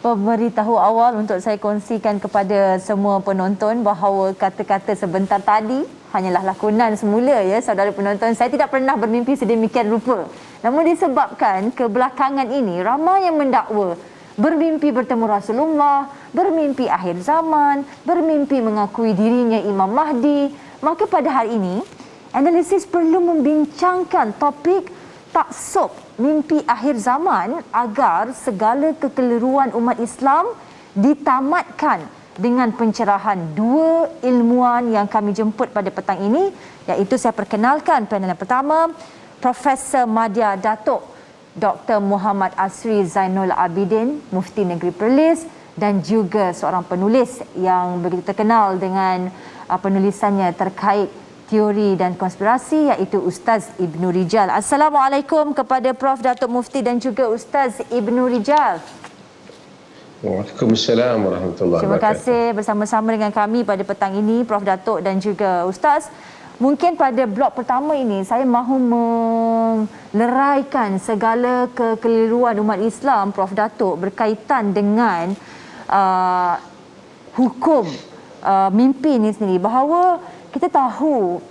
pemberitahu awal untuk saya kongsikan kepada semua penonton bahawa kata-kata sebentar tadi hanyalah lakonan semula ya saudara penonton. Saya tidak pernah bermimpi sedemikian rupa. Namun disebabkan kebelakangan ini ramai yang mendakwa bermimpi bertemu Rasulullah, bermimpi akhir zaman, bermimpi mengakui dirinya Imam Mahdi. Maka pada hari ini analisis perlu membincangkan topik taksub mimpi akhir zaman agar segala kekeliruan umat Islam ditamatkan dengan pencerahan dua ilmuwan yang kami jemput pada petang ini, iaitu saya perkenalkan panel yang pertama, Profesor Madya Datuk Dr. Muhammad Asri Zainul Abidin, Mufti Negeri Perlis, dan juga seorang penulis yang begitu terkenal dengan penulisannya terkait teori dan konspirasi, iaitu Ustaz Ibnu Rijal. Assalamualaikum kepada Prof Datuk Mufti dan juga Ustaz Ibnu Rijal. Waalaikumsalam warahmatullahi wabarakatuh. Terima kasih bersama-sama dengan kami pada petang ini, Prof Datuk dan juga Ustaz. Mungkin pada blok pertama ini saya mahu meleraikan segala kekeliruan umat Islam, Prof Datuk, berkaitan dengan hukum mimpi ini sendiri. Bahawa kita tahu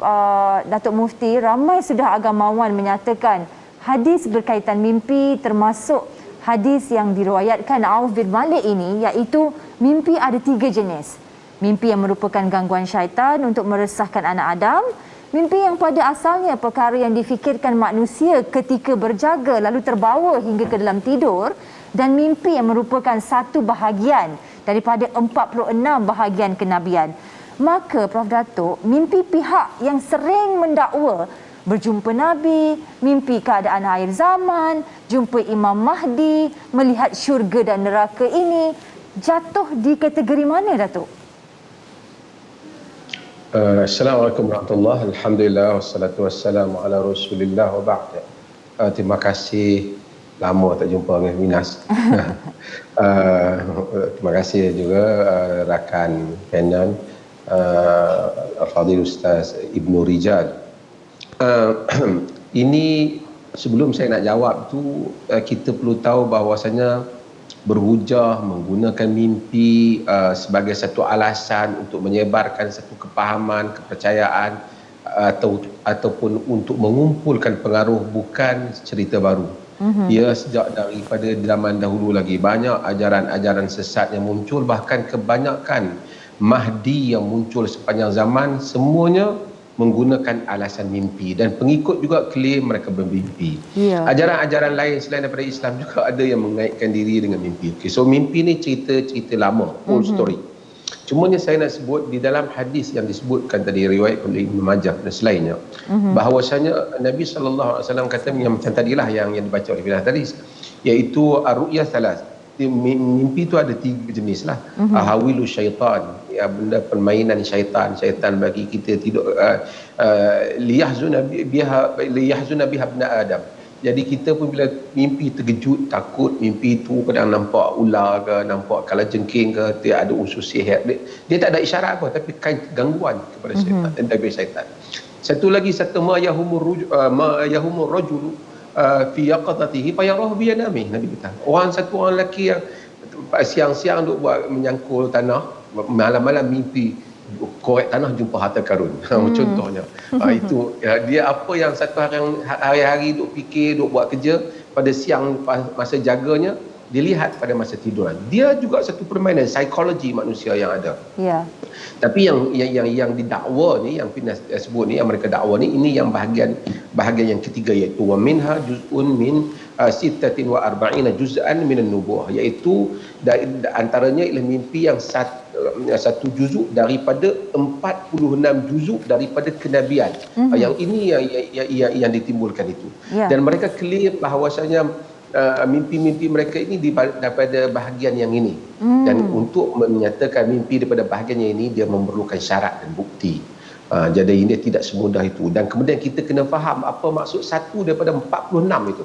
Datuk Mufti, ramai sudah agamawan menyatakan hadis berkaitan mimpi, termasuk hadis yang diriwayatkan Auf bin Malik ini, iaitu mimpi ada 3 jenis. Mimpi yang merupakan gangguan syaitan untuk meresahkan anak Adam, mimpi yang pada asalnya perkara yang difikirkan manusia ketika berjaga lalu terbawa hingga ke dalam tidur, dan mimpi yang merupakan satu bahagian daripada 46 bahagian kenabian. Maka Prof Datuk, mimpi pihak yang sering mendakwa berjumpa Nabi, mimpi keadaan akhir zaman, jumpa Imam Mahdi, melihat syurga dan neraka ini jatuh di kategori mana, Datuk? Assalamualaikum warahmatullahi wabarakatuh. Alhamdulillah wassalatu wassalamu ala Rasulillah wa ba'd. Terima kasih, lama tak jumpa dengan Minas. Terima kasih juga rakan panel Fadil Ustaz Ibnu Rijal. Ini sebelum saya nak jawab tu, kita perlu tahu bahawasanya berhujah menggunakan mimpi sebagai satu alasan untuk menyebarkan satu kepahaman, kepercayaan ataupun untuk mengumpulkan pengaruh bukan cerita baru. Ia sejak daripada zaman dahulu lagi banyak ajaran-ajaran sesat yang muncul, bahkan kebanyakan Mahdi yang muncul sepanjang zaman semuanya menggunakan alasan mimpi, dan pengikut juga klaim mereka bermimpi. Ajaran-ajaran lain selain daripada Islam juga ada yang mengaitkan diri dengan mimpi. Okay, so mimpi ni cerita lama, old story. Cumanya saya nak sebut di dalam hadis yang disebutkan tadi, riwayat oleh Ibnu Majah dan selainnya, bahawasanya Nabi SAW kata yang macam tadilah yang dibaca oleh Bilal tadi, iaitu ar-ru'ya thalath. Mimpi itu ada 3 jenis lah. Hawilu syaitan, ya, benda permainan syaitan bagi kita tidur, liyahzuna biha ibn Adam. Jadi kita pun bila mimpi terkejut, takut, mimpi itu kadang nampak ular ke, nampak kalajengking ke, dia ada unsur sihir. Dia tak ada isyarat apa, tapi kan gangguan kepada syaitan, dari syaitan. Satu lagi, ma yahumur rajulu fi yaqadatihi fa yarahu bi yanami. Nabi kata, satu orang lelaki yang siang-siang duk buat menyangkul tanah, malam-malam mimpi korek tanah jumpa harta karun. Contohnya itu dia apa yang satu hari-hari duk fikir, duk buat kerja, pada siang masa jaganya dilihat pada masa tiduran. Dia juga satu permainan psikologi manusia yang ada. Tapi yang didakwa ni, yang Finas sebut ni, yang mereka dakwa ni, ini yang bahagian yang ketiga, iaitu wa minha juz'un min 46 juz'an min an-nubuwah, iaitu antaranya ialah mimpi yang satu juzuk daripada 46 juzuk daripada kenabian. Yang ini yang ditimbulkan itu. Dan mereka clear bahawasanya mimpi-mimpi mereka ini daripada bahagian yang ini, dan untuk menyatakan mimpi daripada bahagian yang ini dia memerlukan syarat dan bukti. Jadi ini tidak semudah itu, dan kemudian kita kena faham apa maksud satu daripada 46 itu.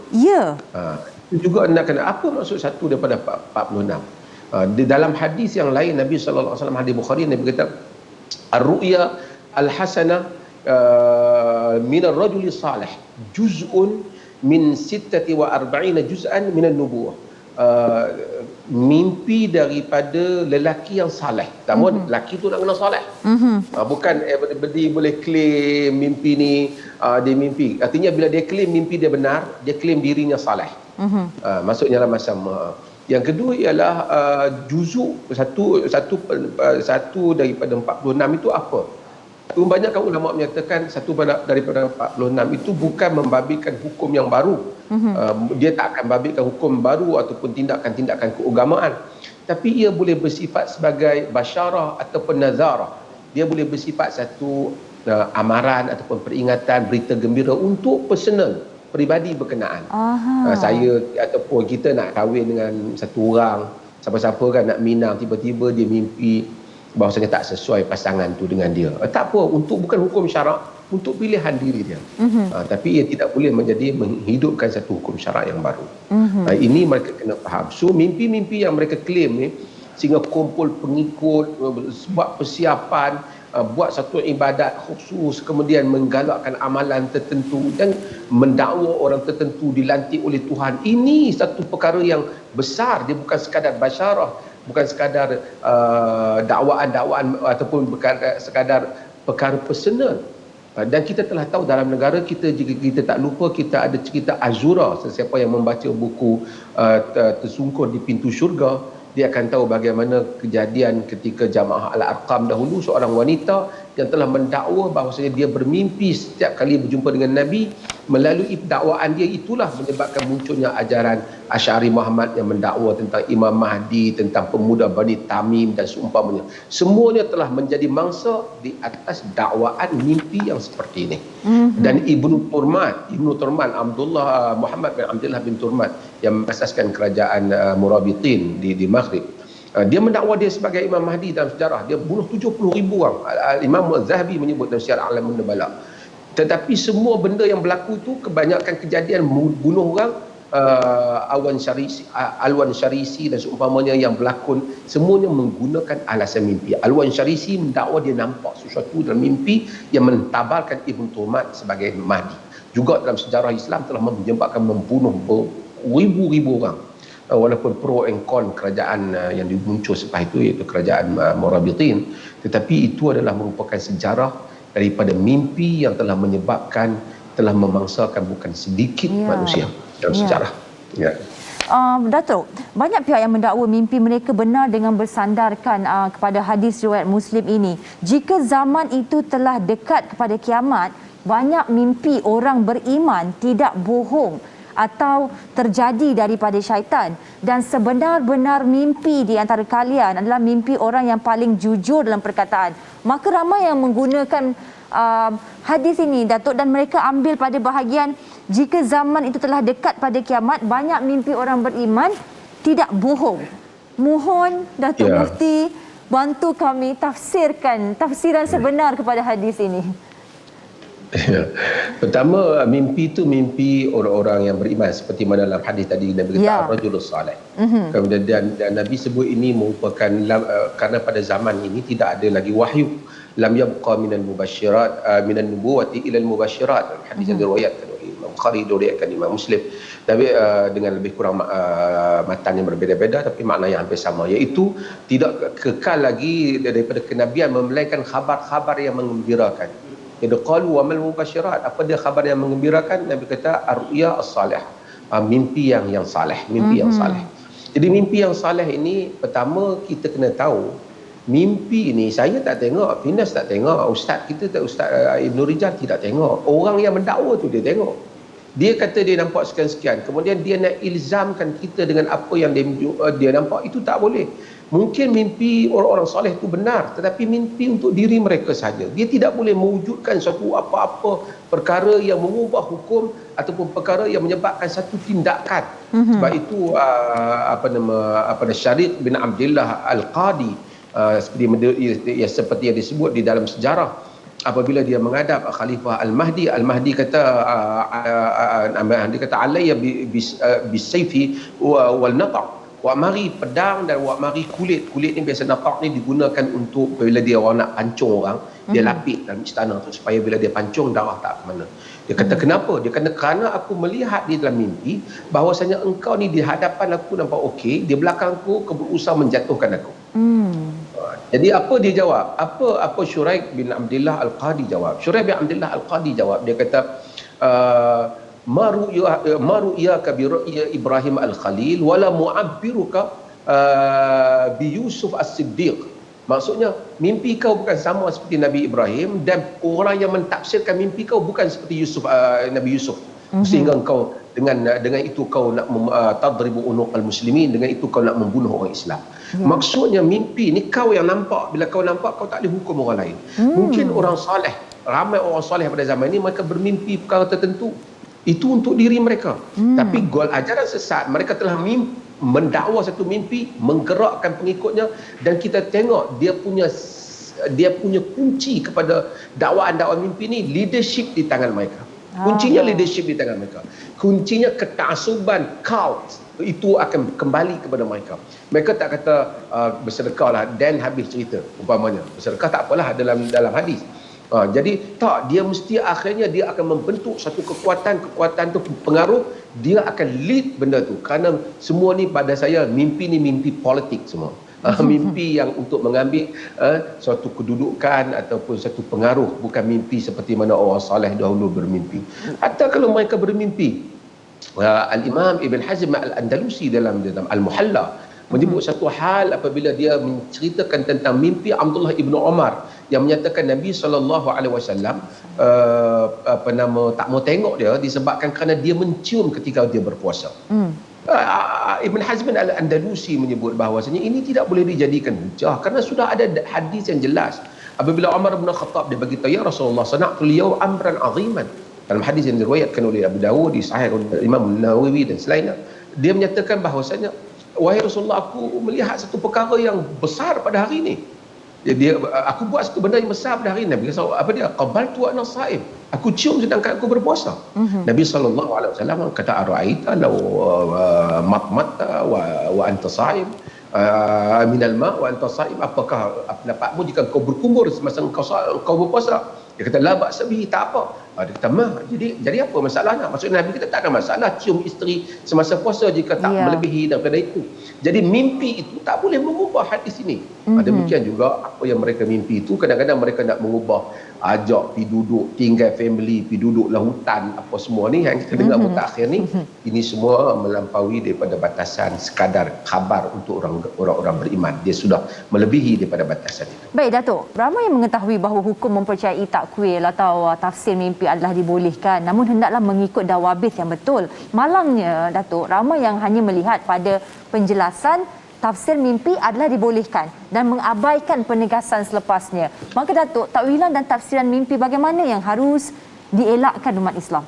Itu juga nak kena apa maksud satu daripada 46. Di dalam hadis yang lain Nabi sallallahu alaihi wasallam, hadis Bukhari, Nabi kata ar-ru'ya al-hasanah min ar-rajuli salih juz'un min 46 juz'an min an-nubuwah. uh, mimpi daripada lelaki yang saleh. Pertama, lelaki tu nak kena saleh. Bukan everybody boleh claim mimpi ni dia mimpi. Artinya bila dia claim mimpi dia benar, dia claim dirinya saleh. Maksudnya lah macam yang kedua ialah juzuk satu daripada 46 itu apa? Kebanyakan ulama menyatakan satu daripada 46 itu bukan membabitkan hukum yang baru. Dia tak akan babitkan hukum baru ataupun tindakan-tindakan keagamaan. Tapi ia boleh bersifat sebagai basyarah ataupun nazarah. Dia boleh bersifat satu amaran ataupun peringatan, berita gembira untuk personal, peribadi berkenaan. Saya ataupun kita nak kahwin dengan satu orang, siapa-siapa kan nak minang, tiba-tiba dia mimpi bahawasanya tak sesuai pasangan tu dengan dia. Tak apa, bukan hukum syarak, untuk pilihan diri dia. Tapi ia tidak boleh menghidupkan satu hukum syarak yang baru. Ini mereka kena faham. So mimpi-mimpi yang mereka claim ni, sehingga kumpul pengikut, buat persiapan, buat satu ibadat khusus, kemudian menggalakkan amalan tertentu dan mendakwa orang tertentu dilantik oleh Tuhan. Ini satu perkara yang besar. Dia bukan sekadar basyarah, bukan sekadar dakwaan-dakwaan ataupun sekadar perkara personal. Dan kita telah tahu dalam negara kita, jika kita tak lupa, kita ada cerita Azura. Sesiapa yang membaca buku Tersungkur di Pintu Syurga, dia akan tahu bagaimana kejadian ketika Jamaah Al-Arqam dahulu, seorang wanita yang telah mendakwa bahawasanya dia bermimpi setiap kali berjumpa dengan Nabi. Melalui dakwaan dia itulah menyebabkan munculnya ajaran Asy'ari Muhammad yang mendakwa tentang Imam Mahdi, tentang pemuda Bani Tamim dan seumpamanya. Semuanya telah menjadi mangsa di atas dakwaan mimpi yang seperti ini. Dan Ibnu Turman Abdullah Muhammad bin Abdullah bin Turman yang mengasaskan kerajaan Murabitin di Maghrib, dia mendakwa dia sebagai Imam Mahdi dalam sejarah. Dia bunuh 70,000 orang. Imam Al-Zahabi menyebut dalam Syiar A'lam Nubala. Tetapi semua benda yang berlaku tu, kebanyakan kejadian bunuh orang, Alwan Syarisi dan seumpamanya yang berlakon, semuanya menggunakan alasan mimpi. Alwan Syarisi mendakwa dia nampak sesuatu dalam mimpi yang mentabalkan Ibn Turman sebagai Mahdi. Juga dalam sejarah Islam telah menyebabkan membunuh ribu-ribu orang. Walaupun pro and con kerajaan yang dimuncul selepas itu, iaitu kerajaan Murabitin, tetapi itu adalah merupakan sejarah daripada mimpi yang telah memangsakan bukan sedikit manusia dalam sejarah. Datuk, banyak pihak yang mendakwa mimpi mereka benar dengan bersandarkan kepada hadis riwayat Muslim ini. Jika zaman itu telah dekat kepada kiamat, banyak mimpi orang beriman tidak bohong atau terjadi daripada syaitan, dan sebenar-benar mimpi di antara kalian adalah mimpi orang yang paling jujur dalam perkataan. Maka ramai yang menggunakan hadis ini, Datuk, dan mereka ambil pada bahagian jika zaman itu telah dekat pada kiamat, banyak mimpi orang beriman tidak bohong. Mohon Datuk Mufti bantu kami tafsiran sebenar kepada hadis ini. Pertama, mimpi itu mimpi orang-orang yang beriman, seperti mana dalam hadis tadi Nabi kata ar-rajulus salih. Kemudian dan Nabi sebut ini merupakan karena pada zaman ini tidak ada lagi wahyu. Lam yabqa minal mubasyirat minan nubuwati ila al-mubasyirat. Hadis yang diriwayatkan oleh Imam Bukhari, diriwayatkan Imam Muslim, tapi dengan lebih kurang matan yang berbeza-beza, tapi makna yang hampir sama, iaitu tidak kekal lagi daripada kenabian melainkan khabar-khabar yang menggembirakan. Dia qalu wa mal mubasyirat. Apa dia khabar yang menggembirakan? Nabi kata ar-ru'ya as-salih. Mimpi yang saleh, mimpi yang saleh. Jadi mimpi yang saleh ini, pertama kita kena tahu mimpi ini, saya tak tengok, Finas tak tengok, ustaz kita tak, Ustaz Ibn Rijal tidak tengok. Orang yang mendakwa tu dia tengok. Dia kata dia nampak sekian-sekian, kemudian dia nak ilzamkan kita dengan apa yang dia nampak. Itu tak boleh. Mungkin mimpi orang-orang soleh itu benar, tetapi mimpi untuk diri mereka saja. Dia tidak boleh mewujudkan suatu apa-apa perkara yang mengubah hukum ataupun perkara yang menyebabkan satu tindakan. Sebab itu Syariq bin Abdullah Al-Qadi, seperti yang disebut di dalam sejarah, apabila dia menghadap Khalifah Al-Mahdi, Al-Mahdi kata alayya bisayfi wal nata'. wak mari pedang dan wak mari kulit. Kulit ni biasa napak ni digunakan untuk bila dia orang nak pancung orang, dia lapik dalam istana tu supaya bila dia pancung darah tak ke mana. Dia kata kenapa? Dia kata kerana aku melihat di dalam mimpi bahawasanya engkau ni di hadapan aku nampak okey, di belakang aku kau berusaha menjatuhkan aku. Jadi apa dia jawab? Apa Shuraik bin Abdullah Al-Qadi jawab? Shuraik bin Abdullah Al-Qadi jawab, dia kata maru iyaka bi ru'ya Ibrahim Al-Khalil wala mu'abbiruka bi Yusuf As-Siddiq. Maksudnya mimpi kau bukan sama seperti Nabi Ibrahim, dan orang yang mentafsirkan mimpi kau bukan seperti Nabi Yusuf. Sehingga kau dengan itu kau nak tadribu unuq al-muslimin, dengan itu kau nak membunuh orang Islam. Maksudnya mimpi ni kau yang nampak, bila kau nampak kau tak boleh hukum orang lain. Mungkin orang soleh, ramai orang soleh pada zaman ini mereka bermimpi perkara tertentu, itu untuk diri mereka. Tapi gol ajaran sesat, mereka telah mendakwa satu mimpi, menggerakkan pengikutnya, dan kita tengok dia punya kunci kepada dakwaan-dakwaan mimpi ni, leadership di tangan mereka. Kuncinya leadership di tangan mereka. Kuncinya ketaksuban, cult, itu akan kembali kepada mereka. Mereka tak kata bersedekah lah dan habis cerita, umpamanya. Bersedekah tak apalah dalam hadis. Jadi tak, dia mesti akhirnya dia akan membentuk satu kekuatan tu pengaruh, dia akan lead benda tu. Kerana semua ni pada saya mimpi ni mimpi politik semua. Mimpi yang untuk mengambil suatu kedudukan ataupun satu pengaruh, bukan mimpi seperti mana orang saleh dahulu bermimpi. Hatta kalau mereka bermimpi, Al-Imam Ibn Hazm Al-Andalusi dalam Al-Muhalla menyebut satu hal apabila dia menceritakan tentang mimpi Abdullah Ibn Umar yang menyatakan Nabi SAW tak mau tengok dia disebabkan kerana dia mencium ketika dia berpuasa. Ibn Hazm Al-Andalusi menyebut bahawasanya ini tidak boleh dijadikan hujah kerana sudah ada hadis yang jelas. Apabila Umar bin Khattab dia beritahu, ya Rasulullah, sana'tul yaum amran aziman, dalam hadis yang diriwayatkan oleh Abu Dawud, disahih oleh Imam Nawawi dan selainnya, dia menyatakan bahawasanya, wahai Rasulullah, aku melihat satu perkara yang besar pada hari ini. Aku buat satu benda yang besar pada hari ini. Nabi kata, apa dia? Qabaltu wa ana shaim. Aku cium sedangkan aku berpuasa. Nabi SAW kata, ara'aita law matmata wa anta shaim minal ma wa anta shaim. Apakah pendapatmu jika kau berkumur semasa kau berpuasa? Dia kata, la ba'sa bihi, tak apa. Dia kata, jadi apa masalahnya? Maksudnya Nabi kita tak ada masalah cium isteri semasa puasa jika tak melebihi daripada itu. Jadi mimpi itu tak boleh mengubah hadis ini. Demikian juga apa yang mereka mimpi itu, kadang-kadang mereka nak mengubah, ajak pergi duduk, tinggal family, pergi duduklah hutan, apa semua ni yang kita dengar mutakhir ni, ini semua melampaui daripada batasan sekadar khabar untuk orang-orang beriman. Dia sudah melebihi daripada batasan itu. Baik Datuk, ramai yang mengetahui bahawa hukum mempercayai takwil atau tafsir mimpi adalah dibolehkan, namun hendaklah mengikut dawabit yang betul. Malangnya Datuk, ramai yang hanya melihat pada penjelasan tafsir mimpi adalah dibolehkan dan mengabaikan penegasan selepasnya. Maka Datuk, takwilan dan tafsiran mimpi bagaimana yang harus dielakkan umat Islam?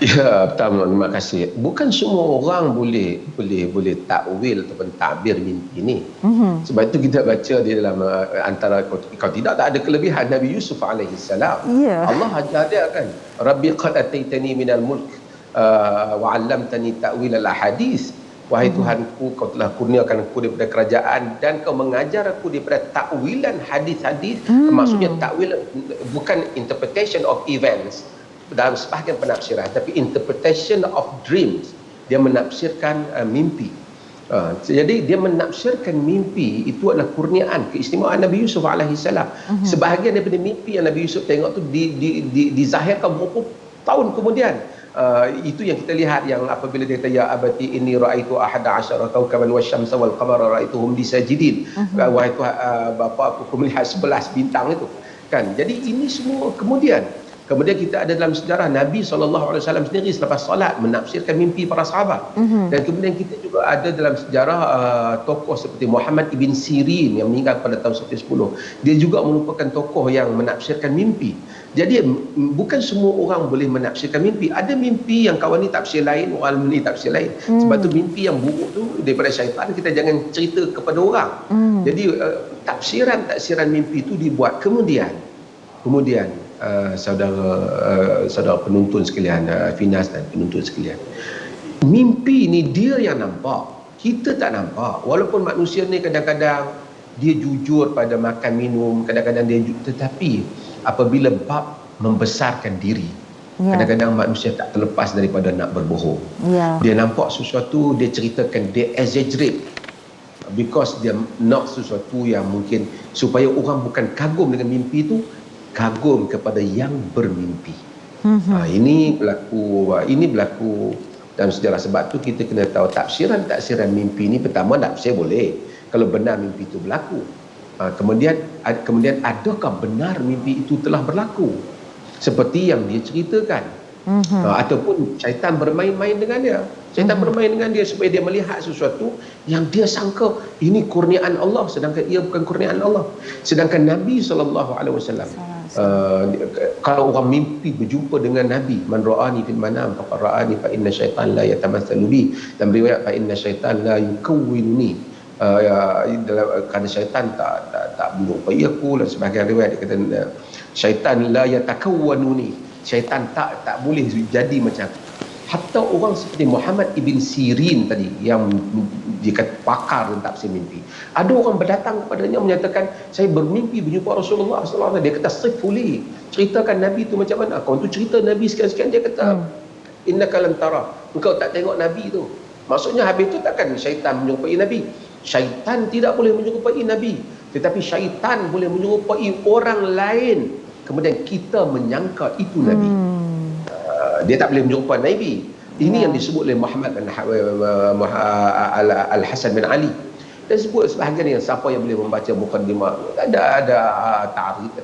Ya, pertama terima kasih. Bukan semua orang boleh takwil ataupun takbir mimpi ni. Sebab itu kita baca di dalam antara kalau tidak tak ada kelebihan Nabi Yusuf alaihi salam. Allah ajar dia kan, Rabbi qad ataitani minal mulk wa 'allamtani ta'wil al-ahadits. Wahai Tuhanku, kau telah kurniakan aku daripada kerajaan dan kau mengajar aku daripada takwilan hadis-hadis. Maksudnya takwil bukan interpretation of events dalam sebahagian penafsiran, tapi interpretation of dreams. Dia menafsirkan mimpi. Jadi dia menafsirkan mimpi itu adalah kurniaan, keistimewaan Nabi Yusuf alaihi salam. Sebahagian daripada mimpi yang Nabi Yusuf tengok tu dizahirkan berapa tahun kemudian. Itu yang kita lihat, yang apabila dia kata, ya abati inni ra'aitu ahada asyara kawkaban wasyamsa wal qamara ra'aituhum li sajidin. Wahai bapa aku melihat 11 bintang itu kan. Jadi ini semua kemudian kita ada dalam sejarah Nabi SAW sendiri selepas salat menafsirkan mimpi para sahabat. Dan kemudian kita juga ada dalam sejarah tokoh seperti Muhammad ibn Sirin yang meninggal pada tahun 10. Dia juga merupakan tokoh yang menafsirkan mimpi. Jadi bukan semua orang boleh menafsirkan mimpi. Ada mimpi yang kawan ni tafsir lain, orang ni tafsir lain. Sebab tu mimpi yang buruk tu daripada syaitan kita jangan cerita kepada orang. Jadi tafsiran mimpi itu dibuat kemudian saudara penuntun sekalian, Finas dan penuntun sekalian, Mimpi ni dia yang nampak, kita tak nampak. Walaupun manusia ni kadang-kadang dia jujur pada makan minum, kadang-kadang tetapi apabila bab membesarkan diri, kadang-kadang manusia tak terlepas daripada nak berbohong. Dia nampak sesuatu, dia ceritakan, dia exaggerate because dia nak sesuatu yang mungkin supaya orang bukan kagum dengan mimpi tu, kagum kepada yang bermimpi. Ini berlaku dalam sejarah. Sebab tu kita kena tahu tafsiran mimpi ni. Pertama, tafsir boleh kalau benar mimpi itu berlaku. Kemudian adakah benar mimpi itu telah berlaku seperti yang dia ceritakan, ataupun syaitan bermain-main dengan dia. Syaitan bermain dengan dia supaya dia melihat sesuatu yang dia sangka ini kurniaan Allah, sedangkan ia bukan kurniaan Allah. Sedangkan Nabi SAW, kalau orang mimpi berjumpa dengan Nabi, man ra'ani fil manam faqad ra'ani fa inna syaitan la yatamatsalu bi, dan riwayat fa inna syaitan la yukawwinuni, kerana syaitan tak menyerupai aku, dan sebahagian riwayat dia kata syaitan la yatakawwanuni, syaitan tak boleh jadi macam aku. Hatta orang seperti Muhammad ibn Sirin tadi, yang dikata pakar tentang tafsir mimpi, ada orang berdatang kepadanya menyatakan, saya bermimpi berjumpa Rasulullah SAW. Dia kata, sifuli, ceritakan Nabi tu macam mana. Kau tu cerita Nabi sekian-sekian. Dia kata, innaka lan tara, engkau tak tengok Nabi tu. Maksudnya habis tu takkan syaitan menyerupai Nabi. Syaitan tidak boleh menyerupai Nabi, tetapi syaitan boleh menyerupai orang lain, kemudian kita menyangka itu Nabi. Dia tak boleh menyerupai Nabi. Ini yang disebut oleh Muhammad bin Al-Hasan bin Ali. Dan sebut sebahagian yang siapa yang boleh membaca muqaddimah, ada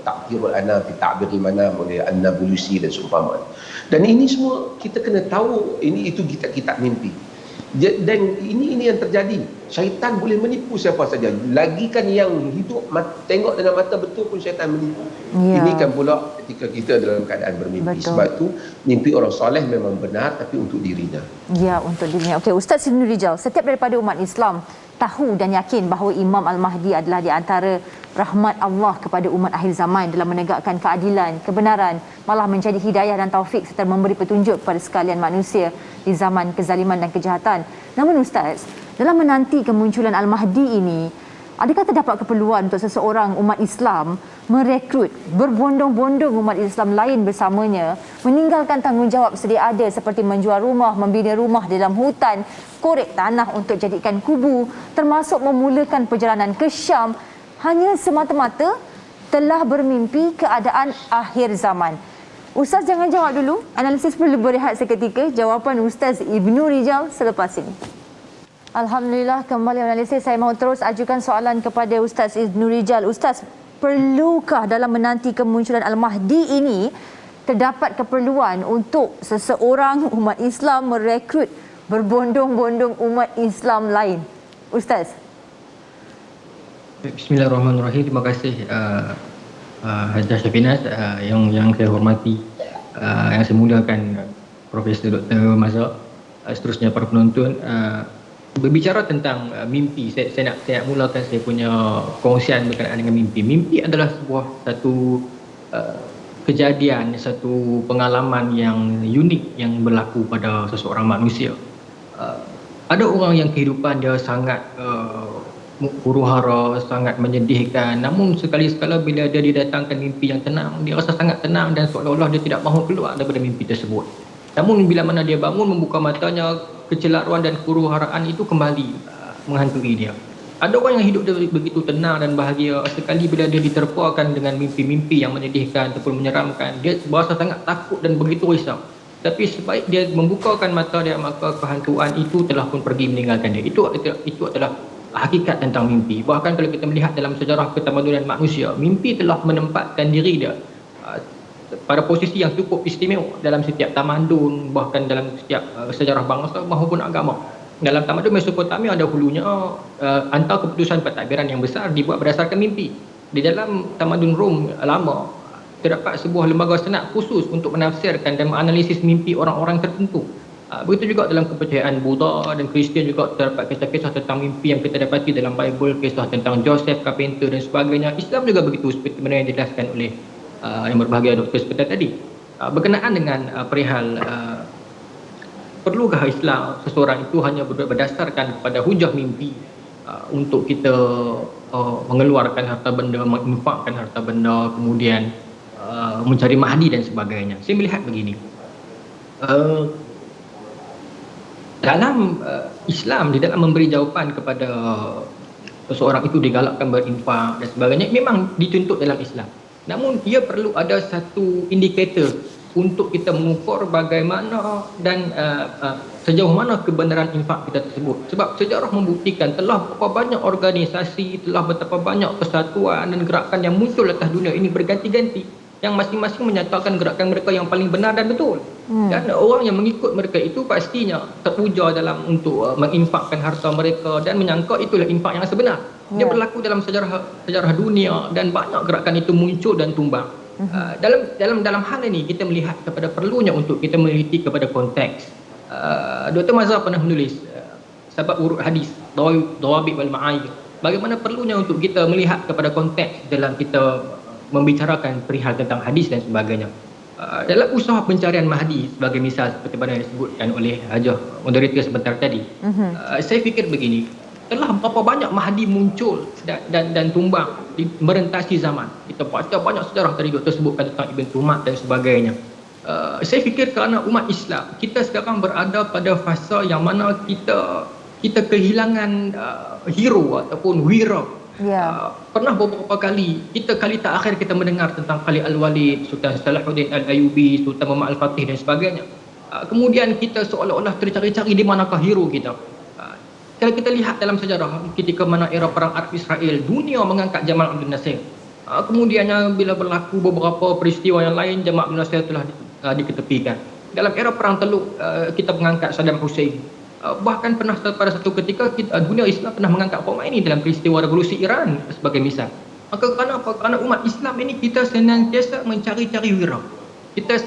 ta'birul anam fi ta'biril manam oleh An-Nabulusi dan seumpama. Dan ini semua kita kena tahu, itu kitab-kitab mimpi. Dan ini yang terjadi. Syaitan boleh menipu siapa saja. Lagikan yang hidup tengok dengan mata betul pun syaitan menipu. Ini kan pula ketika kita dalam keadaan bermimpi. Betul. Sebab tu mimpi orang soleh memang benar, tapi untuk dirinya. Ya, untuk dirinya. Okey, Ustaz Ibnu Rijal, setiap daripada umat Islam tahu dan yakin bahawa Imam Al-Mahdi adalah di antara rahmat Allah kepada umat akhir zaman dalam menegakkan keadilan, kebenaran, malah menjadi hidayah dan taufik serta memberi petunjuk kepada sekalian manusia di zaman kezaliman dan kejahatan. Namun Ustaz, dalam menanti kemunculan Al-Mahdi ini, adakah terdapat keperluan untuk seseorang umat Islam merekrut berbondong-bondong umat Islam lain bersamanya, meninggalkan tanggungjawab sedia ada seperti menjual rumah, membina rumah di dalam hutan, korek tanah untuk jadikan kubu, termasuk memulakan perjalanan ke Syam hanya semata-mata telah bermimpi keadaan akhir zaman? Ustaz jangan jawab dulu, analisis perlu berehat seketika. Jawapan Ustaz Ibnu Rijal selepas ini. Alhamdulillah, kembali analisis. Saya mahu terus ajukan soalan kepada Ustaz Ibnu Rijal. Ustaz, perlukah dalam menanti kemunculan Al-Mahdi ini terdapat keperluan untuk seseorang umat Islam merekrut berbondong-bondong umat Islam lain? Ustaz. Bismillahirrahmanirrahim. Terima kasih Hajjah Syafinaz, yang saya hormati, yang saya muliakan Profesor Dr. Mazhar, seterusnya para penonton. Berbicara tentang mimpi, saya nak mulakan saya punya kongsian berkenaan dengan mimpi. Mimpi adalah satu kejadian, satu pengalaman yang unik yang berlaku pada seseorang manusia. Ada orang yang kehidupan dia sangat huru-hara, sangat menyedihkan, namun sekali-sekala bila dia didatangkan mimpi yang tenang, dia rasa sangat tenang dan seolah-olah dia tidak mahu keluar daripada mimpi tersebut. Namun bila mana dia bangun, membuka matanya, kecelaruan dan huru-haraan itu kembali menghantui dia. Ada orang yang hidup dia begitu tenang dan bahagia, sekali bila dia diterpakan dengan mimpi-mimpi yang menyedihkan ataupun menyeramkan, dia berasa sangat takut dan begitu risau. Tapi sebaik dia membukakan mata dia, maka kehantuan itu telah pun pergi meninggalkan dia. Itu adalah hakikat tentang mimpi. Bahkan kalau kita melihat dalam sejarah ketamadunan manusia, mimpi telah menempatkan diri dia pada posisi yang cukup istimewa dalam setiap tamadun, bahkan dalam setiap sejarah bangsa maupun agama. Dalam tamadun Mesopotamia dahulunya antara keputusan pentadbiran yang besar dibuat berdasarkan mimpi. Di dalam tamadun Rom lama terdapat sebuah lembaga senat khusus untuk menafsirkan dan menganalisis mimpi orang-orang tertentu. Begitu juga dalam kepercayaan Buddha dan Kristian juga terdapat kisah-kisah tentang mimpi yang kita dapati dalam Bible, kisah tentang Joseph Carpenter dan sebagainya. Islam juga begitu, seperti mana yang dijelaskan oleh yang berbahagia Dr. seperti tadi. Berkenaan dengan perihal perlukah Islam seseorang itu hanya berdasarkan kepada hujah mimpi untuk kita mengeluarkan harta benda, menginfakkan harta benda, kemudian mencari mahdi dan sebagainya. Saya melihat begini, dalam Islam, di dalam memberi jawapan kepada seseorang itu digalakkan berinfak dan sebagainya, memang dituntut dalam Islam. Namun ia perlu ada satu indikator untuk kita mengukur bagaimana dan sejauh mana kebenaran infak kita tersebut. Sebab sejarah membuktikan telah berapa banyak organisasi, telah betapa banyak persatuan dan gerakan yang muncul atas dunia ini berganti-ganti, yang masing-masing menyatakan gerakan mereka yang paling benar dan betul. Dan orang yang mengikut mereka itu pastinya teruja dalam untuk menginfakkan harta mereka dan menyangka itulah infak yang sebenar. Dia berlaku dalam sejarah dunia dan banyak gerakan itu muncul dan tumbang. Dalam hal ini kita melihat kepada perlunya untuk kita meneliti kepada konteks. Dr. Mazhar pernah menulis sebab urut hadis, Dawabit wal Ma'ayir. Bagaimana perlunya untuk kita melihat kepada konteks dalam kita membicarakan perihal tentang hadis dan sebagainya. Dalam usaha pencarian mahdi sebagai misal seperti mana yang disebutkan oleh Hajah moderator sebentar tadi, saya fikir begini, telah berapa banyak mahdi muncul dan tumbang merentasi zaman. Kita baca banyak sejarah tadi Dr. sebutkan tentang Ibn Tumat dan sebagainya. Saya fikir kerana umat Islam, kita sekarang berada pada fasa yang mana kita kehilangan hero ataupun wira. Pernah beberapa kali kali terakhir kita mendengar tentang Khalid Al-Walid, Sultan Salahuddin Al-Ayyubi, Sultan Muhammad Al-Fatih dan sebagainya. Kemudian kita seolah-olah tercari-cari di manakah hero kita. Kalau kita lihat dalam sejarah ketika mana era perang Arab Israel, dunia mengangkat Jamal Abdul Nasir. Kemudiannya bila berlaku beberapa peristiwa yang lain, Jamal Abdul Nasir telah diketepikan. Dalam era perang Teluk, kita mengangkat Saddam Hussein. Bahkan pernah pada satu ketika dunia Islam pernah mengangkat Khomeini dalam peristiwa revolusi Iran sebagai misal. Maka kerana umat Islam ini kita senantiasa mencari-cari wira. Kita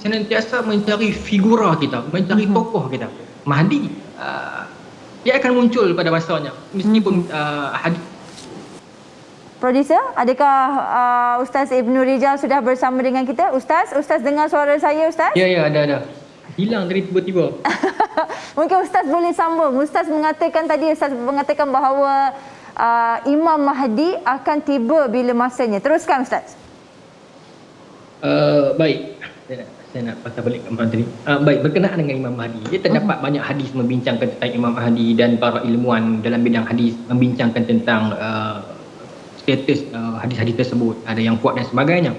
senantiasa mencari figura kita, mencari tokoh kita. Mahdi dia akan muncul pada masanya meskipun hadis. Producer, adakah Ustaz Ibnu Rijal sudah bersama dengan kita? Ustaz dengar suara saya, Ustaz? Ya, ada. Hilang tadi tiba-tiba. Mungkin Ustaz boleh sambung. Ustaz mengatakan bahawa Imam Mahdi akan tiba bila masanya. Teruskan Ustaz. Baik. Saya nak patah balik ke tadi. Baik, berkenaan dengan Imam Mahdi. Dia terdapat banyak hadis membincangkan tentang Imam Mahdi dan para ilmuwan dalam bidang hadis membincangkan tentang status hadis-hadis tersebut. Ada yang kuat dan sebagainya.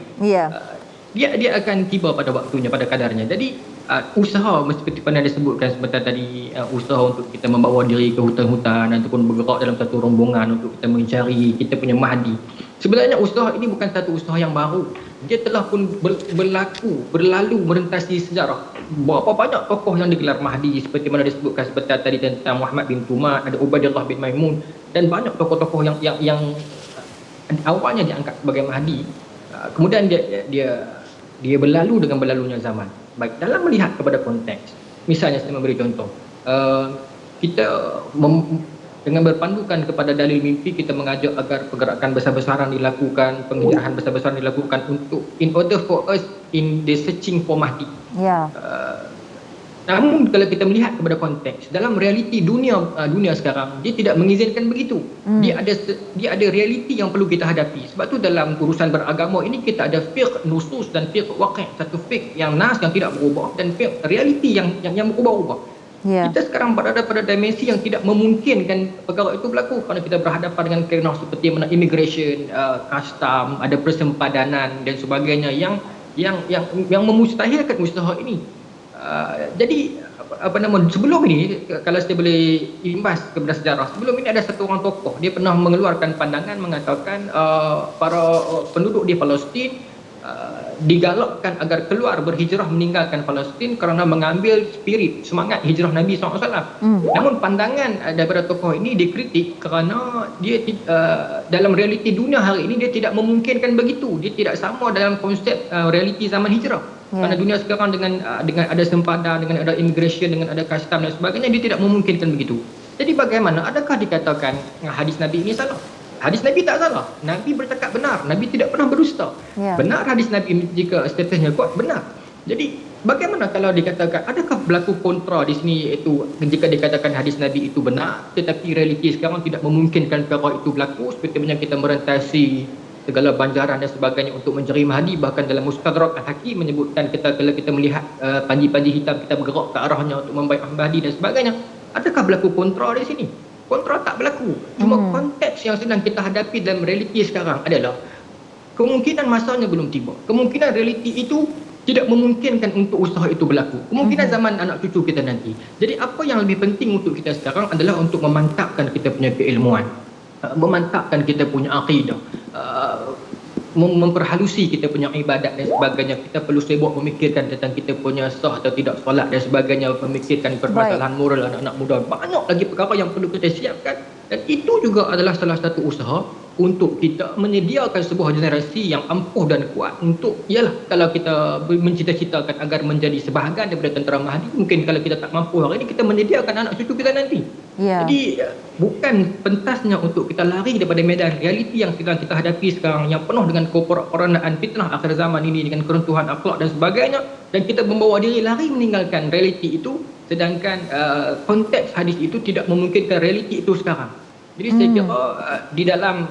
Dia akan tiba pada waktunya, pada kadarnya. Jadi usaha seperti mana disebutkan sebentar tadi, usaha untuk kita membawa diri ke hutan-hutan ataupun bergerak dalam satu rombongan untuk kita mencari kita punya Mahdi. Sebenarnya usaha ini bukan satu usaha yang baru. Dia telah pun berlalu merentasi sejarah. Berapa banyak tokoh yang digelar Mahdi seperti mana disebutkan sebentar tadi tentang Muhammad bin Tumat, ada Ubaidillah bin Maimun dan banyak tokoh-tokoh yang awalnya diangkat sebagai Mahdi. Kemudian dia berlalu dengan berlalunya zaman. Baik, dalam melihat kepada konteks, misalnya saya memberi contoh, kita dengan berpandukan kepada dalil mimpi, kita mengajak agar pergerakan besar-besaran dilakukan, penghijrahan besar-besaran dilakukan untuk in order for us in the searching for Mahdi. Namun kalau kita melihat kepada konteks, dalam realiti dunia sekarang, dia tidak mengizinkan begitu. Dia ada realiti yang perlu kita hadapi. Sebab tu dalam urusan beragama ini kita ada fiqh nusus dan fiqh waqi'. Satu fiqh yang nas yang tidak berubah dan fiqh realiti yang berubah-ubah. Kita sekarang berada pada dimensi yang tidak memungkinkan perkara itu berlaku kerana kita berhadapan dengan kerana seperti mana immigration, custom, ada persempadanan dan sebagainya yang memustahilkan usaha ini. Jadi sebelum ini, kalau saya boleh imbas kepada sejarah, sebelum ini ada satu orang tokoh, dia pernah mengeluarkan pandangan mengatakan para penduduk di Palestin digalakkan agar keluar berhijrah meninggalkan Palestin kerana mengambil spirit semangat hijrah Nabi SAW. Namun pandangan daripada tokoh ini dikritik kerana dia dalam realiti dunia hari ini dia tidak memungkinkan begitu. Dia tidak sama dalam konsep realiti zaman hijrah. Kerana dunia sekarang dengan ada sempadan, dengan ada immigration, dengan ada custom dan sebagainya, dia tidak memungkinkan begitu. Jadi bagaimana? Adakah dikatakan hadis Nabi ini salah? Hadis Nabi tak salah. Nabi bercakap benar. Nabi tidak pernah berdusta. Benar hadis Nabi jika statusnya kuat, benar. Jadi bagaimana kalau dikatakan adakah berlaku kontra di sini, iaitu jika dikatakan hadis Nabi itu benar tetapi realiti sekarang tidak memungkinkan perkara itu berlaku, seperti mana kita merentasi segala banjaran dan sebagainya untuk mencari Mahdi. Bahkan dalam Mustadrak Al-Hakim menyebutkan kalau kita melihat panji-panji hitam kita bergerak ke arahnya untuk membaiat Mahdi dan sebagainya. Adakah berlaku kontra di sini? Kontra tak berlaku. Cuma konteks yang sedang kita hadapi dalam realiti sekarang adalah kemungkinan masanya belum tiba. Kemungkinan realiti itu tidak memungkinkan untuk usaha itu berlaku. Kemungkinan zaman anak cucu kita nanti. Jadi apa yang lebih penting untuk kita sekarang adalah untuk memantapkan kita punya keilmuan, memantapkan kita punya akidah, memperhalusi kita punya ibadat dan sebagainya. Kita perlu sibuk memikirkan tentang kita punya sah atau tidak solat dan sebagainya, memikirkan permasalahan moral anak-anak muda. Banyak lagi perkara yang perlu kita siapkan, dan itu juga adalah salah satu usaha untuk kita menyediakan sebuah generasi yang ampuh dan kuat untuk, ialah kalau kita mencita-citakan agar menjadi sebahagian daripada tentera Mahdi, mungkin kalau kita tak mampu hari ini, kita menyediakan anak cucu kita nanti. Jadi bukan pentasnya untuk kita lari daripada medan realiti yang sedang kita hadapi sekarang, yang penuh dengan keporak-porandaan fitnah akhir zaman ini, dengan keruntuhan akhlak dan sebagainya, dan kita membawa diri lari meninggalkan realiti itu, sedangkan konteks hadis itu tidak memungkinkan realiti itu sekarang. Jadi saya kira di dalam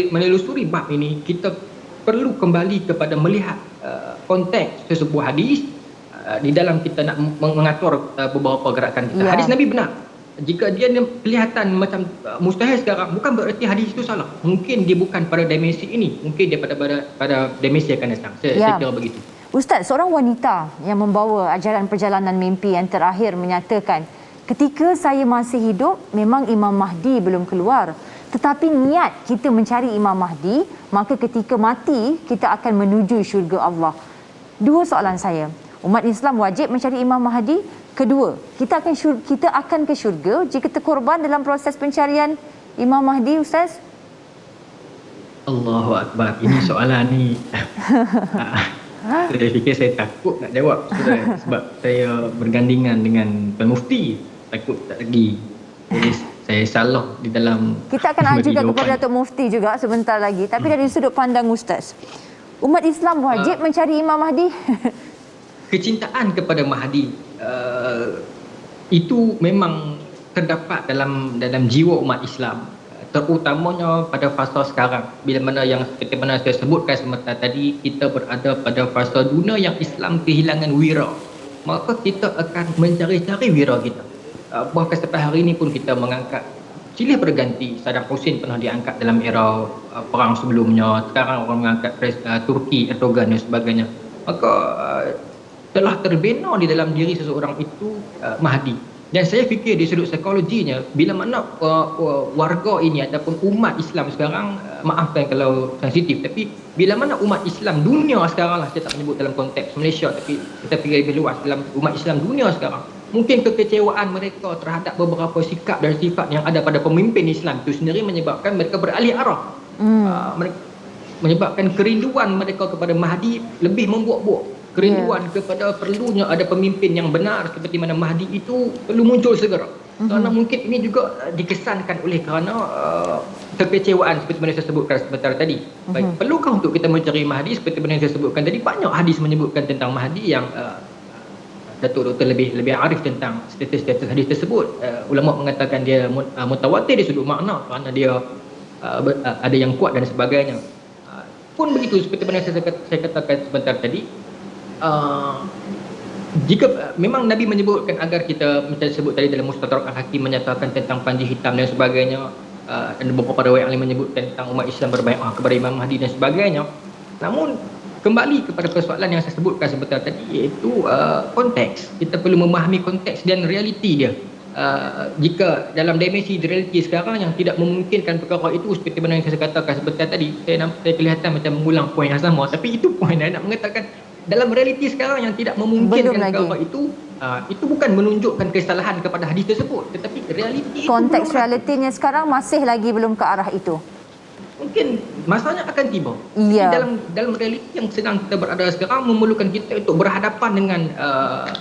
menelusuri bab ini, kita perlu kembali kepada melihat konteks sesebuah hadis di dalam kita nak mengatur beberapa gerakan kita. Hadis Nabi benar. Jika dia kelihatan macam mustahil sekarang, bukan bererti hadis itu salah. Mungkin dia bukan pada dimensi ini, mungkin dia pada dimensi akan datang. Saya kira begitu. Ustaz, seorang wanita yang membawa ajaran perjalanan mimpi yang terakhir menyatakan, ketika saya masih hidup, memang Imam Mahdi belum keluar. Tetapi niat kita mencari Imam Mahdi, maka ketika mati, kita akan menuju syurga Allah. Dua soalan saya. Umat Islam wajib mencari Imam Mahdi? Kedua, kita akan ke syurga jika terkorban dalam proses pencarian Imam Mahdi, Ustaz? Allahu Akbar. Ini soalan ni. Saya fikir saya takut nak jawab sebab saya bergandingan dengan Tuan Mufti. Takut tak lagi. Jadi saya salah di dalam. Kita akan ajukan kepada Datuk Mufti juga sebentar lagi. Tapi dari sudut pandang Ustaz, umat Islam wajib mencari Imam Mahdi? Kecintaan kepada Mahdi itu memang terdapat dalam jiwa umat Islam, terutamanya pada fasa sekarang, bila mana yang seperti mana saya sebutkan sebentar tadi, kita berada pada fasa dunia yang Islam kehilangan wira, maka kita akan mencari-cari wira kita. Bahkan sampai hari ini pun kita mengangkat silih berganti. Saddam Hussein pernah diangkat dalam era perang sebelumnya, sekarang orang mengangkat Turki, Erdogan dan sebagainya. Maka telah terbina di dalam diri seseorang itu Mahdi. Dan saya fikir di sudut psikologinya, bila mana warga ini ataupun umat Islam sekarang, maafkan kalau sensitif, tapi bila mana umat Islam dunia sekarang lah, saya tak menyebut dalam konteks Malaysia, tapi kita fikir lebih luas dalam umat Islam dunia sekarang, mungkin kekecewaan mereka terhadap beberapa sikap dan sifat yang ada pada pemimpin Islam itu sendiri menyebabkan mereka beralih arah. Menyebabkan kerinduan mereka kepada Mahdi lebih membuak-buak. Kerinduan kepada perlunya ada pemimpin yang benar seperti mana Mahdi itu perlu muncul segera. Kerana mungkin ini juga dikesankan oleh kerana kekecewaan seperti mana saya sebutkan sebentar tadi. Baik, perlukah untuk kita mencari Mahdi seperti mana saya sebutkan tadi? Banyak hadis menyebutkan tentang Mahdi yang Datuk Doktor lebih arif tentang status-status hadis tersebut. Ulama mengatakan dia mutawatir di sudut makna kerana dia ada yang kuat dan sebagainya. Pun begitu seperti mana saya katakan sebentar tadi, jika memang Nabi menyebutkan agar kita macam sebut tadi dalam Mustadrak Al-Hakim menyatakan tentang panji hitam dan sebagainya, dan beberapa riwayat yang menyebutkan tentang umat Islam berbaiat kepada Imam Mahdi dan sebagainya. Namun kembali kepada persoalan yang saya sebutkan sebentar tadi, iaitu konteks. Kita perlu memahami konteks dan realiti dia. Jika dalam dimensi realiti sekarang yang tidak memungkinkan perkara itu, seperti mana yang saya katakan sebentar tadi, saya kelihatan macam mengulang poin yang sama, tapi itu poin yang nak mengatakan dalam realiti sekarang yang tidak memungkinkan perkara itu bukan menunjukkan kesalahan kepada hadis tersebut, tetapi realiti konteks realitinya sekarang masih lagi belum ke arah itu. Mungkin masanya akan tiba. Dalam realiti yang sedang kita berada sekarang memerlukan kita untuk berhadapan dengan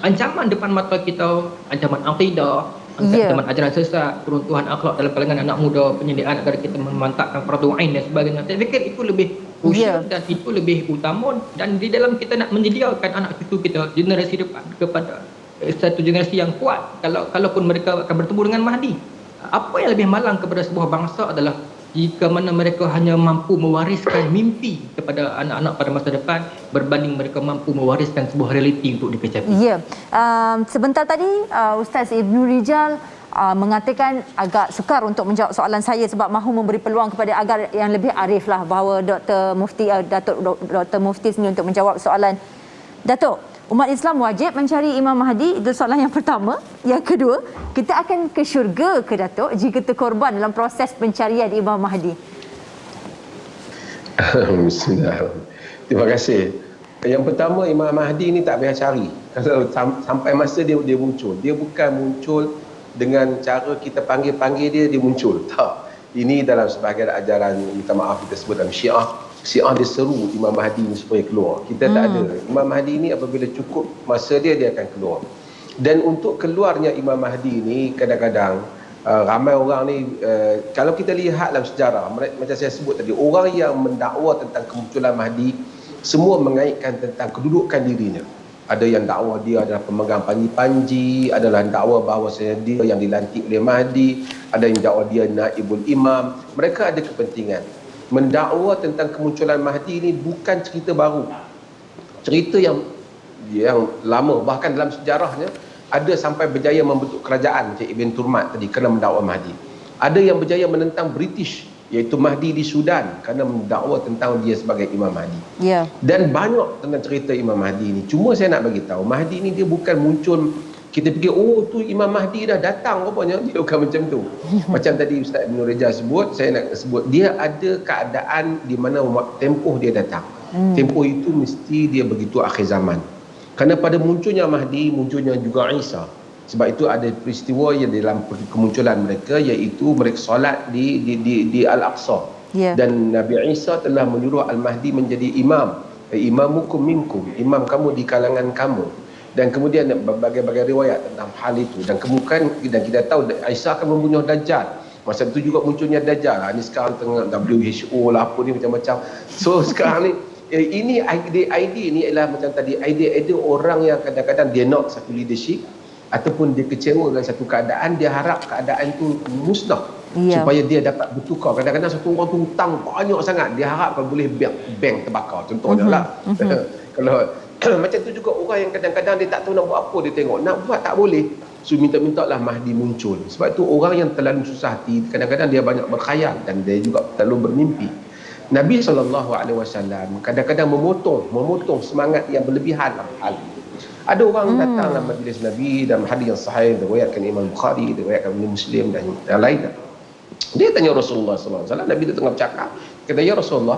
ancaman depan mata kita, ancaman akidah, ancaman ajaran sesat, keruntuhan akhlak dalam kalangan anak muda, penyediaan agar kita memantapkan fardu ain dan sebagainya. Saya fikir itu lebih krusial dan itu lebih utama, dan di dalam kita nak menyediakan anak cucu kita, generasi depan, kepada satu generasi yang kuat, kalaupun mereka akan bertemu dengan Mahdi. Apa yang lebih malang kepada sebuah bangsa adalah jika mana mereka hanya mampu mewariskan mimpi kepada anak-anak pada masa depan berbanding mereka mampu mewariskan sebuah realiti untuk dikecapi. Ya, sebentar tadi Ustaz Ibnu Rijal mengatakan agak sukar untuk menjawab soalan saya sebab mahu memberi peluang kepada agar yang lebih arif lah, bahawa Dr. Mufti Dr. Mufti sini untuk menjawab soalan. Datuk, umat Islam wajib mencari Imam Mahdi, itu soalan yang pertama. Yang kedua, kita akan ke syurga ke Datuk jika terkorban dalam proses pencarian Imam Mahdi? Bismillahirrahmanirrahim. Terima kasih. Yang pertama, Imam Mahdi ni tak payah cari. Kalau sampai masa dia muncul, dia bukan muncul dengan cara kita panggil dia muncul. Tak. Ini dalam sebahagian ajaran, minta maaf kita sebut dalam Syiah. Syiah dia seru Imam Mahdi ni supaya keluar. Kita tak ada. Imam Mahdi ni apabila cukup masa dia akan keluar. Dan untuk keluarnya Imam Mahdi ni kadang-kadang ramai orang ni kalau kita lihat dalam sejarah, macam saya sebut tadi, orang yang mendakwa tentang kemunculan Mahdi semua mengaitkan tentang kedudukan dirinya. Ada yang dakwa dia adalah pemegang panji-panji, adalah dakwa bahawasanya dia yang dilantik oleh Mahdi, ada yang dakwa dia naibul imam. Mereka ada kepentingan. Mendakwa tentang kemunculan Mahdi ini bukan cerita baru. Cerita yang lama, bahkan dalam sejarahnya ada sampai berjaya membentuk kerajaan macam Ibn Turmat tadi kerana mendakwa Mahdi. Ada yang berjaya menentang British, iaitu Mahdi di Sudan, kerana mendakwa tentang dia sebagai Imam Mahdi. Dan banyak tentang cerita Imam Mahdi ni. Cuma saya nak bagi tahu, Mahdi ni dia bukan muncul kita fikir tu Imam Mahdi dah datang, rupanya dia bukan macam tu. Macam tadi Ustaz Ibn Rijal sebut, saya nak sebut, dia ada keadaan di mana tempoh dia datang. Tempoh itu mesti dia begitu akhir zaman. Kerana pada munculnya Mahdi, munculnya juga Isa. Sebab itu ada peristiwa yang dalam kemunculan mereka, iaitu mereka solat di Al-Aqsa. Dan Nabi Isa telah menyuruh Al-Mahdi menjadi imam. Imamukum minkum, imam kamu di kalangan kamu. Dan kemudian berbagai-bagai riwayat tentang hal itu. Dan kemudian dan kita tahu Isa akan membunuh Dajjal. Masa itu juga munculnya Dajjal. Ini sekarang tengah WHO lah apa ni macam-macam. So sekarang ni ini idea ni ialah macam tadi, idea orang yang kadang-kadang dia nak satu leadership ataupun dia kecewa dengan satu keadaan, dia harap keadaan itu musnah supaya dia dapat bertukar. Kadang-kadang satu orang tu hutang banyak sangat, dia harap kalau boleh bank terbakar contohnya lah. Kalau macam tu juga orang yang kadang-kadang dia tak tahu nak buat apa, dia tengok nak buat tak boleh, so minta-minta lah Mahdi muncul. Sebab tu orang yang terlalu susah hati kadang-kadang dia banyak berkhayal dan dia juga terlalu bermimpi. Nabi SAW kadang-kadang memotong semangat yang berlebihan dalam hal itu. Ada orang datang dalam majlis Nabi dalam hadis yang sahih diriwayatkan Imam Bukhari, diriwayatkan Imam Muslim dan yang lain. Dia tanya Rasulullah SAW, Nabi itu tengah bercakap, kata, ya Rasulullah,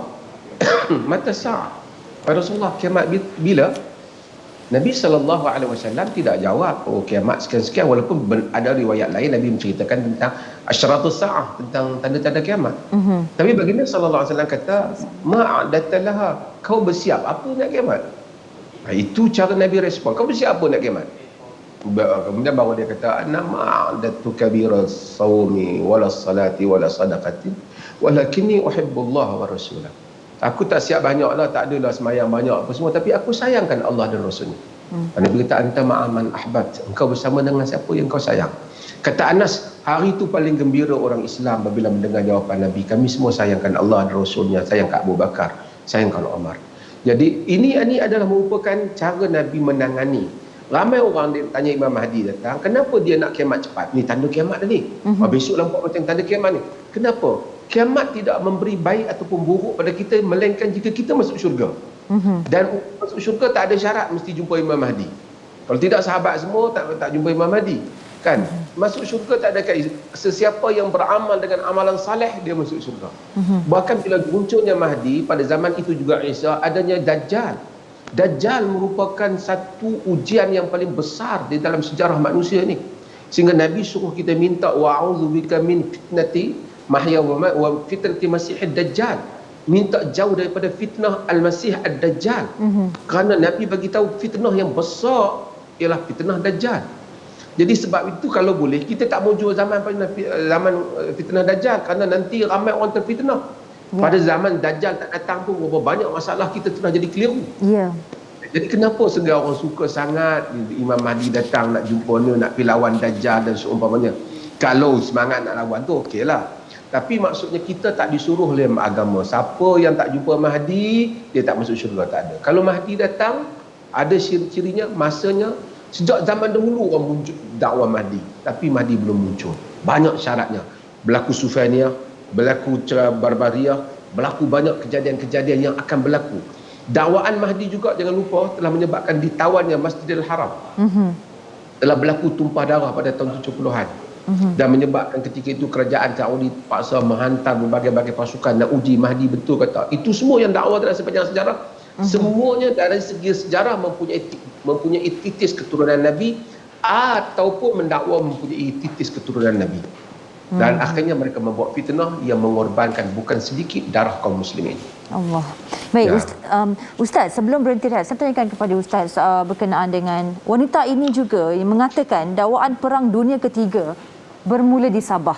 mata sa'ah, Rasulullah, kiamat bila? Nabi SAW tidak jawab kiamat sekian-sekian, walaupun ada riwayat lain Nabi menceritakan tentang asyratus sa'ah, tentang tanda-tanda kiamat. Tapi baginda SAW kata, ma'adata laha, kau bersiap apa nak kiamat? Itu cara Nabi respon, kau bersiap apa nak kiamat? Kemudian baru dia kata, ana ma'adatu kabira sawmi wala salati wala sadaqati walakinni uhibbullah wa rasulah. Aku tak siap banyak lah, tak adalah semayang banyak apa semua, tapi aku sayangkan Allah dan Rasulnya. Nabi kata, anta ma'aman ahbat, engkau bersama dengan siapa yang kau sayang. Kata Anas, hari itu paling gembira orang Islam apabila mendengar jawapan Nabi, kami semua sayangkan Allah dan Rasulnya, sayangkan Abu Bakar, sayangkan Umar. Jadi ini adalah merupakan cara Nabi menangani. Ramai orang dia tanya Imam Mahdi datang, kenapa dia nak kiamat cepat? Ni tanda kiamat dah ni. Besok nampak macam tanda kiamat ni. Kenapa? Kiamat tidak memberi baik ataupun buruk pada kita, melainkan jika kita masuk syurga. Dan masuk syurga tak ada syarat mesti jumpa Imam Mahdi. Kalau tidak, sahabat semua tak jumpa Imam Mahdi. Kan? Masuk syurga tak ada kait. Sesiapa yang beramal dengan amalan saleh, dia masuk syurga. Bahkan bila munculnya Mahdi, pada zaman itu juga Isa, adanya Dajjal. Dajjal merupakan satu ujian yang paling besar di dalam sejarah manusia ni. Sehingga Nabi suruh kita minta wa'udzubika min fitnati mahya wa fitnati masihid dajjal. Minta jauh daripada fitnah al-masih ad-dajjal. Kerana Nabi bagi tahu fitnah yang besar ialah fitnah dajjal. Jadi sebab itu kalau boleh kita tak mau zaman fitnah dajjal, kerana nanti ramai orang terfitnah. Ya. Pada zaman Dajjal tak datang pun berapa banyak masalah kita telah jadi keliru. Ya. Jadi kenapa segar orang suka sangat Imam Mahdi datang nak jumpa ni, nak pergi lawan Dajjal dan seumpamanya. Kalau semangat nak lawan tu okeylah. Tapi maksudnya kita tak disuruh oleh agama. Siapa yang tak jumpa Mahdi, dia tak masuk syurga, tak ada. Kalau Mahdi datang, ada ciri-cirinya, masanya. Sejak zaman dahulu orang muncul dakwah Mahdi. Tapi Mahdi belum muncul. Banyak syaratnya. Berlaku Sufianiyah, berlaku Barbariah, berlaku banyak kejadian-kejadian yang akan berlaku. Dakwaan Mahdi juga jangan lupa telah menyebabkan ditawannya Masjidil Haram. Telah berlaku tumpah darah pada tahun 70-an. Dan menyebabkan ketika itu kerajaan Saudi paksa menghantar berbagai-bagai pasukan nak uji Mahdi betul kata. Itu semua yang dakwah dalam sepanjang sejarah. Semuanya dari segi sejarah mempunyai titis keturunan Nabi ataupun mendakwa mempunyai titis keturunan Nabi. Dan akhirnya mereka membuat fitnah yang mengorbankan bukan sedikit darah kaum muslimin. Allah. Baik, Ya. Ustaz, sebelum berhenti rehat, saya tanyakan kepada Ustaz berkenaan dengan wanita ini juga yang mengatakan dakwaan Perang Dunia Ketiga bermula di Sabah.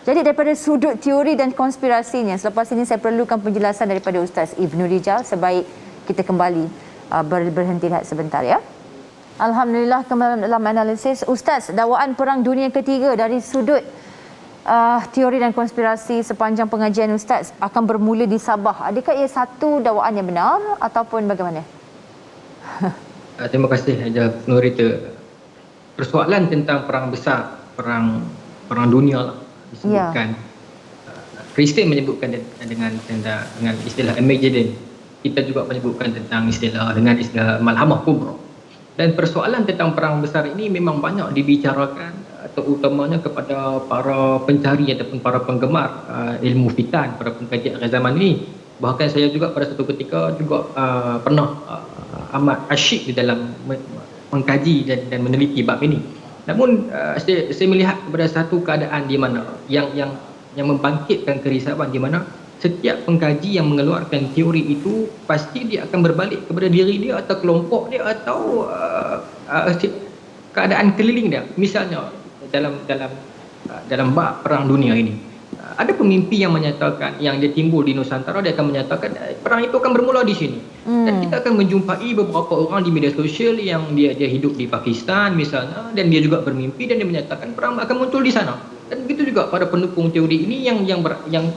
Jadi daripada sudut teori dan konspirasinya, selepas ini saya perlukan penjelasan daripada Ustaz Ibnu Rijal. Sebaik kita kembali berhenti rehat sebentar ya. Alhamdulillah, kembali dalam analisis Ustaz, dakwaan Perang Dunia Ketiga dari sudut teori dan konspirasi sepanjang pengajian Ustaz akan bermula di Sabah. Adakah ia satu dakwaan yang benar ataupun bagaimana? Terima kasih Hajar Nurita. Persoalan tentang perang besar, perang dunia lah disebutkan. Kristen menyebutkan dengan istilah Armageddon. Kita juga menyebutkan tentang dengan istilah Malhamah Kubra. Dan persoalan tentang perang besar ini memang banyak dibicarakan terutamanya kepada para pencari ataupun para penggemar ilmu fitan, para pengkaji akhir zaman ini. Bahkan saya juga pada satu ketika juga pernah amat asyik di dalam mengkaji dan meneliti bab ini. Namun saya melihat kepada satu keadaan di mana yang membangkitkan kerisauan, di mana setiap pengkaji yang mengeluarkan teori itu pasti dia akan berbalik kepada diri dia atau kelompok dia atau keadaan keliling dia. Misalnya dalam bab perang dunia ini, ada pemimpi yang menyatakan, yang dia timbul di Nusantara, dia akan menyatakan perang itu akan bermula di sini. Dan kita akan menjumpai beberapa orang di media sosial yang dia hidup di Pakistan misalnya, dan dia juga bermimpi dan dia menyatakan perang akan muncul di sana. Dan begitu juga pada pendukung teori ini yang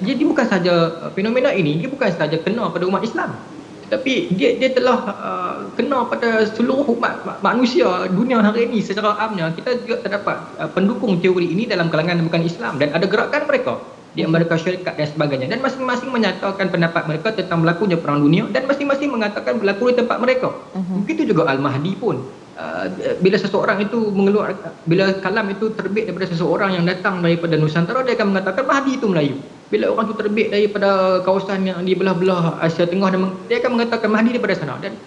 jadi bukan saja fenomena ini, dia bukan saja kena pada umat Islam, tetapi dia telah kena pada seluruh umat manusia dunia hari ini secara amnya. Kita juga terdapat pendukung teori ini dalam kalangan bukan Islam, dan ada gerakan mereka di Amerika Syarikat dan sebagainya, dan masing-masing menyatakan pendapat mereka tentang berlakunya perang dunia, dan masing-masing mengatakan berlaku di tempat mereka. Begitu juga Al-Mahdi pun, bila seseorang itu bila kalam itu terbit daripada seseorang yang datang daripada Nusantara, dia akan mengatakan Mahdi itu Melayu. Bila orang itu terbit daripada kawasan yang di belah-belah Asia Tengah, dia akan mengatakan Mahdi daripada sana. Dan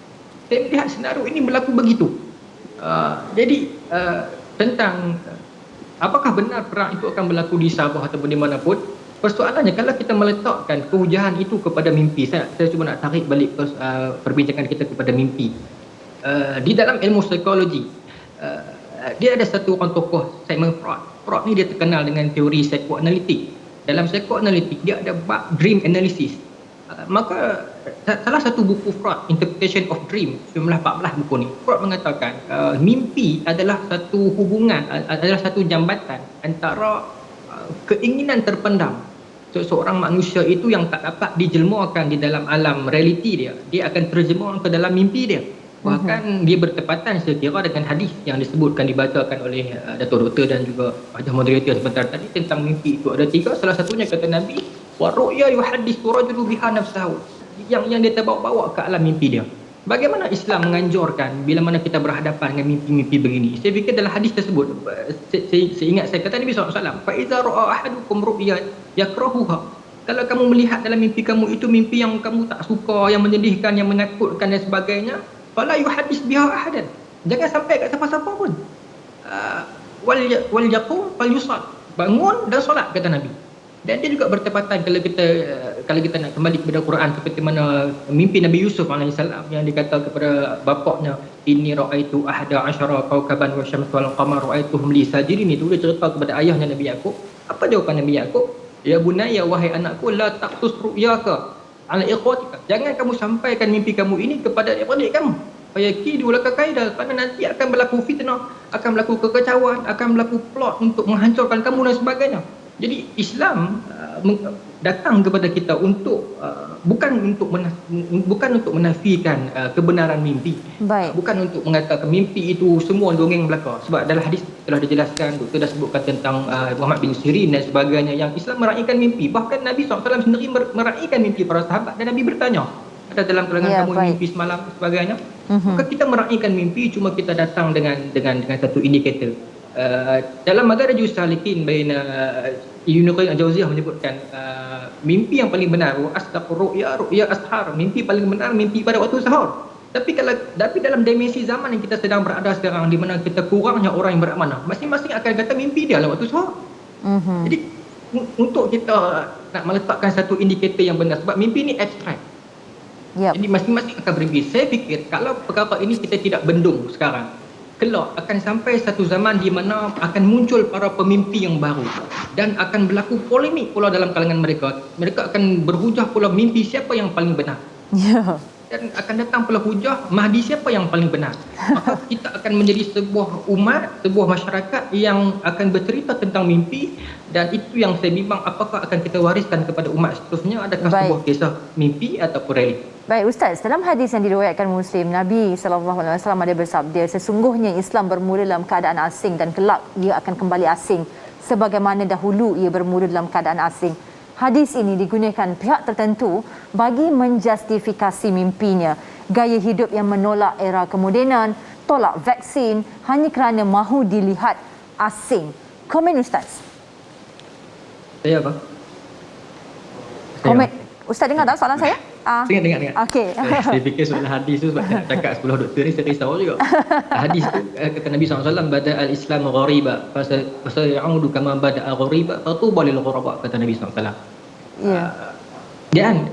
saya melihat senario ini berlaku begitu. Jadi tentang apakah benar perang itu akan berlaku di Sabah ataupun di mana pun, persoalannya kalau kita meletakkan kehujahan itu kepada mimpi. Saya cuba nak tarik balik perbincangan kita kepada mimpi. Di dalam ilmu psikologi, dia ada satu orang tokoh, Sigmund Freud. Freud ni dia terkenal dengan teori psikoanalitik. Dalam psikoanalitik dia ada bab dream analysis. Maka salah satu buku Freud, Interpretation of Dream, 1914 buku ni, Freud mengatakan mimpi adalah satu hubungan, adalah satu jambatan antara keinginan terpendam seorang manusia itu yang tak dapat dijelmakan di dalam alam realiti dia akan terjemah ke dalam mimpi dia. Bahkan dia bertepatan saya kira dengan hadis yang disebutkan, dibacakan oleh Dato' Doktor dan juga Hajar Moderator sebentar tadi tentang mimpi itu. Ada 3, salah satunya kata Nabi, wa ru'ya yuhaddithu rajulu biha nafsahu, yang dia terbawa-bawa ke alam mimpi dia. Bagaimana Islam menganjurkan bila mana kita berhadapan dengan mimpi-mimpi begini? Saya fikir dalam hadis tersebut, saya ingat saya kata Nabi SAW, fa iza ra'a ahadukum ru'ya yakrahuha, kalau kamu melihat dalam mimpi kamu itu mimpi yang kamu tak suka, yang menyedihkan, yang menakutkan dan sebagainya, fala yuhaddis biha ahadan, jangan sampai kat siapa-siapa pun. Wal yaqum fal yusall, bangun dan solat kata Nabi. Dan dia juga bertepatan kalau kita nak kembali kepada Quran, seperti mana mimpi Nabi Yusuf AS yang dikata kepada bapaknya, inni ra'aitu ahada asyara kawkaban wa syamsa wal qamar ra'aituhum li sajidin. Itu dia cerita kepada ayahnya Nabi Yaqub. Apa jawapan Nabi Yaqub? Ya bunayya, wahai anakku, la taqsus ru'yaka ala ikhwatika. Jangan kamu sampaikan mimpi kamu ini kepada adik-adik kamu. Fayakidu laka kaidah, kerana nanti akan berlaku fitnah, akan berlaku kekacauan, akan berlaku plot untuk menghancurkan kamu dan sebagainya. Jadi Islam datang kepada kita untuk bukan untuk menafikan kebenaran mimpi. Baik. Bukan untuk mengatakan mimpi itu semua dongeng belaka. Sebab dalam hadis telah dijelaskan, doktor dah sebutkan tentang Muhammad bin Sirin dan sebagainya, yang Islam meraihkan mimpi. Bahkan Nabi SAW sendiri meraihkan mimpi para sahabat, dan Nabi bertanya, ada dalam kalangan kamu mimpi semalam dan sebagainya. Maka kita meraihkan mimpi, cuma kita datang dengan satu indikator. Dalam Madarajus Salikin baina Ibnu Qayyim Al-Jauziyah menyebutkan mimpi yang paling benar asdaqur ru'ya ashar, mimpi paling benar mimpi pada waktu sahur. Tapi dalam dimensi zaman yang kita sedang berada sekarang, di mana kita kurangnya orang yang beramanah, masing-masing akan kata mimpi dia lah waktu sahur. Jadi untuk kita nak meletakkan satu indikator yang benar, sebab mimpi ni abstrak. Jadi masing-masing akan bermimpi. Saya fikir kalau perkara ini kita tidak bendung sekarang, kelak akan sampai satu zaman di mana akan muncul para pemimpi yang baru, dan akan berlaku polemik pula dalam kalangan mereka. Mereka akan berhujah pula mimpi siapa yang paling benar. Dan akan datang pula hujah Mahdi siapa yang paling benar. Maka kita akan menjadi sebuah umat, sebuah masyarakat yang akan bercerita tentang mimpi, dan itu yang saya bimbang apakah akan kita wariskan kepada umat seterusnya. Adakah sebuah kisah mimpi ataupun realiti? Baik Ustaz, dalam hadis yang diriwayatkan Muslim, Nabi SAW ada bersabda, sesungguhnya Islam bermula dalam keadaan asing dan kelak ia akan kembali asing sebagaimana dahulu ia bermula dalam keadaan asing. Hadis ini digunakan pihak tertentu bagi menjustifikasi mimpinya, gaya hidup yang menolak era kemodenan, tolak vaksin hanya kerana mahu dilihat asing. Komen Ustaz. Saya apa? Komen. Ustaz dengar tak soalan saya? Dengar. Okey. Saya fikir soal hadis tu, sebab nak cakap 10 doktor ni saya risau juga. Hadis tu kata Nabi SAW, bada al-Islam ghariba fasa ya'udu kama bada al-ghariba fatuba lil ghuraba, kata Nabi SAW. Dan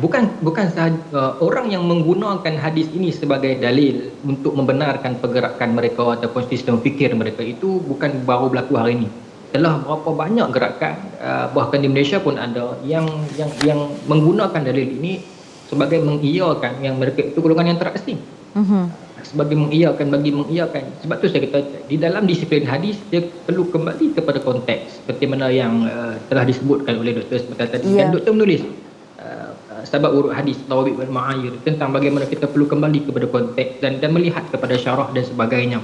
bukan sahaja orang yang menggunakan hadis ini sebagai dalil untuk membenarkan pergerakan mereka ataupun sistem fikir mereka, itu bukan baru berlaku hari ini. Telah berapa banyak gerakan, bahkan di Malaysia pun ada yang menggunakan dalil ini sebagai mengiyakan yang mereka itu golongan yang terasing. Sebagai mengiyakan, sebab tu saya kata di dalam disiplin hadis dia perlu kembali kepada konteks, seperti mana yang telah disebutkan oleh doktor sebentar tadi. Dan doktor menulis sebab urut hadis Tawabit wal Ma'ayir tentang bagaimana kita perlu kembali kepada konteks dan melihat kepada syarah dan sebagainya.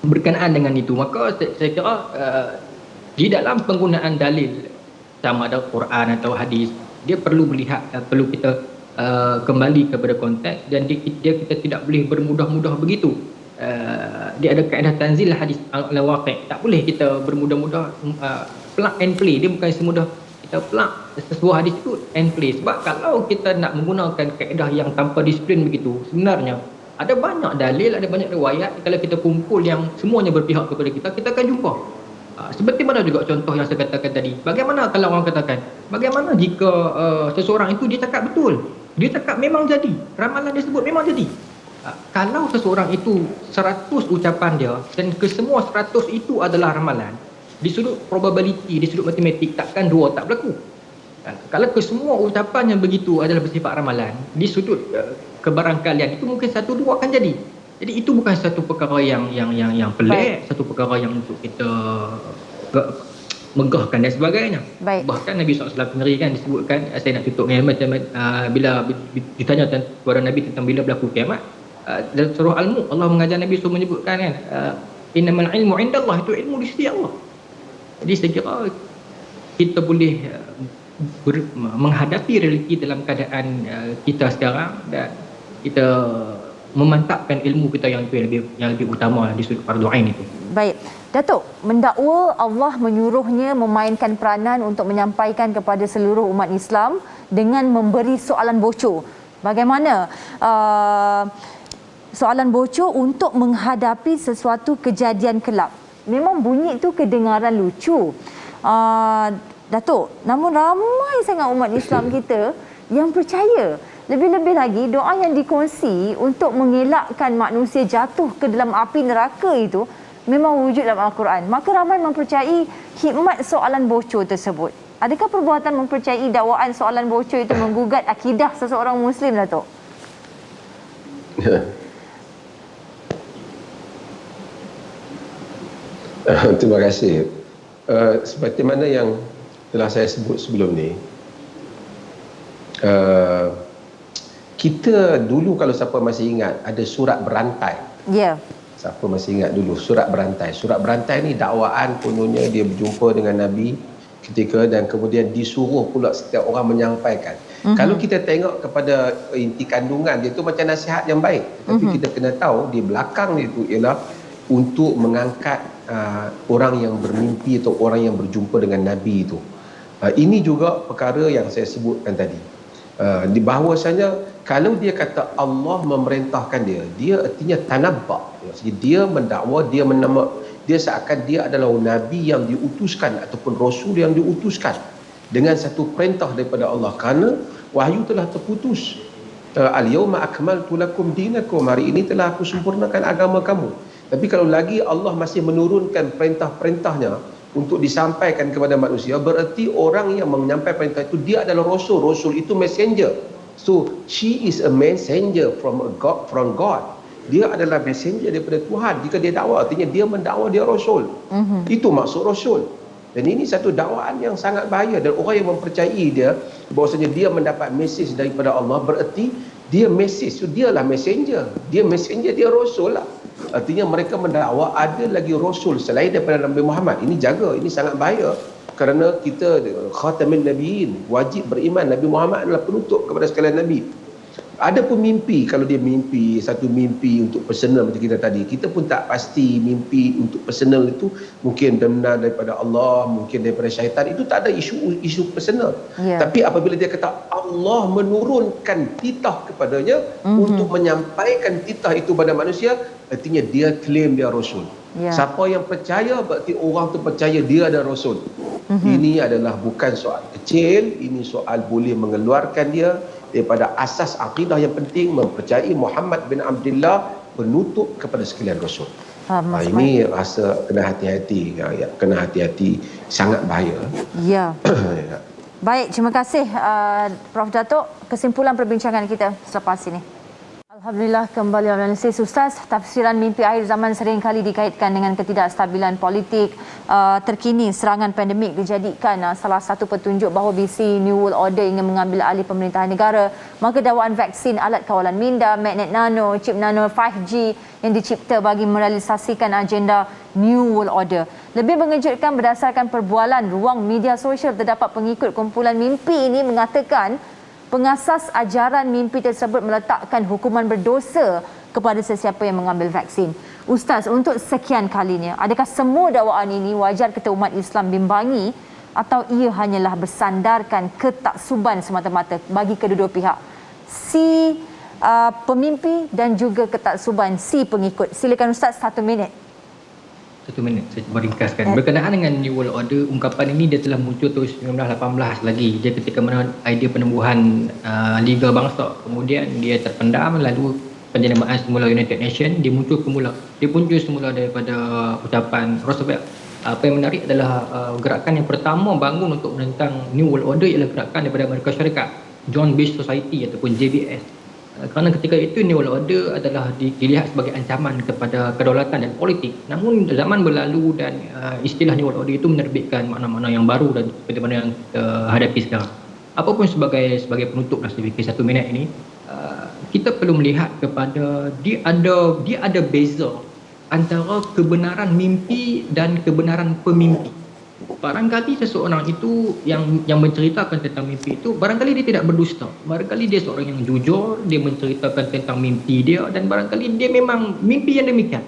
Berkenaan dengan itu, maka saya kira di dalam penggunaan dalil, sama ada Quran atau hadis, dia perlu melihat, perlu kita kembali kepada konteks, dan kita tidak boleh bermudah-mudah begitu. Dia ada kaedah tanzil hadis al-waqi', tak boleh kita bermudah-mudah plug and play. Dia bukan semudah kita plug sebuah hadis itu and play. Sebab kalau kita nak menggunakan kaedah yang tanpa disiplin begitu, sebenarnya ada banyak dalil, ada banyak riwayat, kalau kita kumpul yang semuanya berpihak kepada kita, kita akan jumpa. Seperti mana juga contoh yang saya katakan tadi. Bagaimana kalau orang katakan, bagaimana jika seseorang itu dia cakap betul, dia cakap memang jadi, ramalan dia sebut memang jadi. Kalau seseorang itu 100 ucapan dia dan kesemua 100 itu adalah ramalan, di sudut probability, di sudut matematik, takkan dua tak berlaku. Kalau kesemua ucapan yang begitu adalah bersifat ramalan, di sudut kebarangkalian itu mungkin 1-2 akan jadi. Jadi itu bukan satu perkara yang pelik, satu perkara yang untuk kita megahkan dan sebagainya. Bahkan Nabi SAW sendiri kan disebutkan, saya nak tutup dengan macam bila ditanya kepada Nabi tentang bila berlaku kiamat, dalam surah Al-Mulk Allah mengajar Nabi SAW menyebutkan kan, innamal ilmu indallah, itu ilmu di sisi Allah. Jadi saya kira kita boleh menghadapi realiti dalam keadaan kita sekarang, dan kita memantapkan ilmu kita yang lebih utama di sudut fardu ain itu. Baik, Datuk, mendakwa Allah menyuruhnya memainkan peranan untuk menyampaikan kepada seluruh umat Islam dengan memberi soalan bocor. Bagaimana soalan bocor untuk menghadapi sesuatu kejadian kelak? Memang bunyi itu kedengaran lucu, Datuk, namun ramai sangat umat Islam kita yang percaya. Lebih-lebih lagi doa yang dikongsi untuk mengelakkan manusia jatuh ke dalam api neraka itu memang wujud dalam Al-Quran. Maka ramai mempercayai hikmat soalan bocor tersebut. Adakah perbuatan mempercayai dakwaan soalan bocor itu menggugat akidah seseorang Muslim, Datuk? Terima kasih. Seperti mana yang telah saya sebut sebelum ni, kita dulu, kalau siapa masih ingat, ada surat berantai. Ya. Siapa masih ingat dulu surat berantai? Surat berantai ni dakwaan, kononnya dia berjumpa dengan Nabi ketika, dan kemudian disuruh pula setiap orang menyampaikan. Kalau kita tengok kepada inti kandungan dia tu macam nasihat yang baik, tapi kita kena tahu di belakang dia tu ialah untuk mengangkat orang yang bermimpi atau orang yang berjumpa dengan Nabi itu. Ini juga perkara yang saya sebutkan tadi. Di bahawasanya kalau dia kata Allah memerintahkan dia artinya tanabbak. Maksudnya dia mendakwa, dia seakan dia adalah Nabi yang diutuskan ataupun Rasul yang diutuskan dengan satu perintah daripada Allah, kerana wahyu telah terputus. Al-yawma akmaltu lakum dinakum, hari ini telah aku sempurnakan agama kamu. Tapi kalau lagi Allah masih menurunkan perintah-perintahnya untuk disampaikan kepada manusia, berarti orang yang menyampaikan perintah itu dia adalah Rasul. Rasul itu messenger. So she is a messenger from God. Dia adalah messenger daripada Tuhan. Jika dia dakwa, artinya dia mendakwa dia Rasul. Itu maksud Rasul. Dan ini satu dakwaan yang sangat bahaya, dan orang yang mempercayai dia bahawasanya dia mendapat mesej daripada Allah, berarti dia mesej. So dialah messenger. Dia messenger, dia Rasul lah. Artinya mereka mendakwa ada lagi Rasul selain daripada Nabi Muhammad. Ini jaga, ini sangat bahaya. Kerana kita khatamin nabiin, wajib beriman Nabi Muhammad adalah penutup kepada sekalian Nabi. Ada pun mimpi, kalau dia mimpi satu mimpi untuk personal macam kita tadi, kita pun tak pasti mimpi untuk personal itu mungkin benar daripada Allah, mungkin daripada syaitan. Itu tak ada isu personal. Tapi apabila dia kata Allah menurunkan titah kepadanya untuk menyampaikan titah itu pada manusia, artinya dia claim dia Rasul. Siapa yang percaya, berarti orang tu percaya dia ada Rasul. Ini adalah bukan soal kecil, ini soal boleh mengeluarkan dia daripada asas akidah yang penting, mempercayai Muhammad bin Abdullah penutup kepada sekalian Rasul. Ini rasa kena hati-hati, kena hati-hati, sangat bahaya. Ya. Baik, terima kasih Prof. Datuk. Kesimpulan perbincangan kita selepas ini. Alhamdulillah, kembali analisis Ustaz. Tafsiran mimpi akhir zaman sering kali dikaitkan dengan ketidakstabilan politik terkini. Serangan pandemik dijadikan salah satu petunjuk bahawa visi New World Order ingin mengambil alih pemerintahan negara. Maka dakwaan vaksin, alat kawalan minda, magnet nano, chip nano, 5G yang dicipta bagi merealisasikan agenda New World Order. Lebih mengejutkan, berdasarkan perbualan ruang media sosial, terdapat pengikut kumpulan mimpi ini mengatakan pengasas ajaran mimpi tersebut meletakkan hukuman berdosa kepada sesiapa yang mengambil vaksin. Ustaz, untuk sekian kalinya, adakah semua dakwaan ini wajar kita umat Islam bimbangi atau ia hanyalah bersandarkan ketaksuban semata-mata bagi kedua-dua pihak? Si pemimpi dan juga ketaksuban si pengikut. Silakan Ustaz, 1 minit. 1 minit, saya cuba ringkaskan. Berkenaan dengan New World Order, ungkapan ini dia telah muncul tahun 1918 lagi. Dia ketika mana idea penubuhan Liga Bangsa, kemudian dia terpendam, lalu penjenamaan semula United Nations, dia muncul semula daripada ucapan Roosevelt. Apa yang menarik adalah gerakan yang pertama bangun untuk menentang New World Order ialah gerakan daripada Amerika Syarikat, Joint Base Society ataupun JBS. Kerana ketika itu New World Order adalah dilihat sebagai ancaman kepada kedaulatan dan politik. Namun zaman berlalu dan istilah New World Order itu menerbitkan makna-makna yang baru dan seperti mana yang kita hadapi sekarang. Apapun sebagai penutup saya fikir 1 minit ini, kita perlu melihat kepada dia ada beza antara kebenaran mimpi dan kebenaran pemimpi. Barangkali seseorang itu yang menceritakan tentang mimpi itu, barangkali dia tidak berdusta, barangkali dia seorang yang jujur, dia menceritakan tentang mimpi dia, dan barangkali dia memang mimpi yang demikian,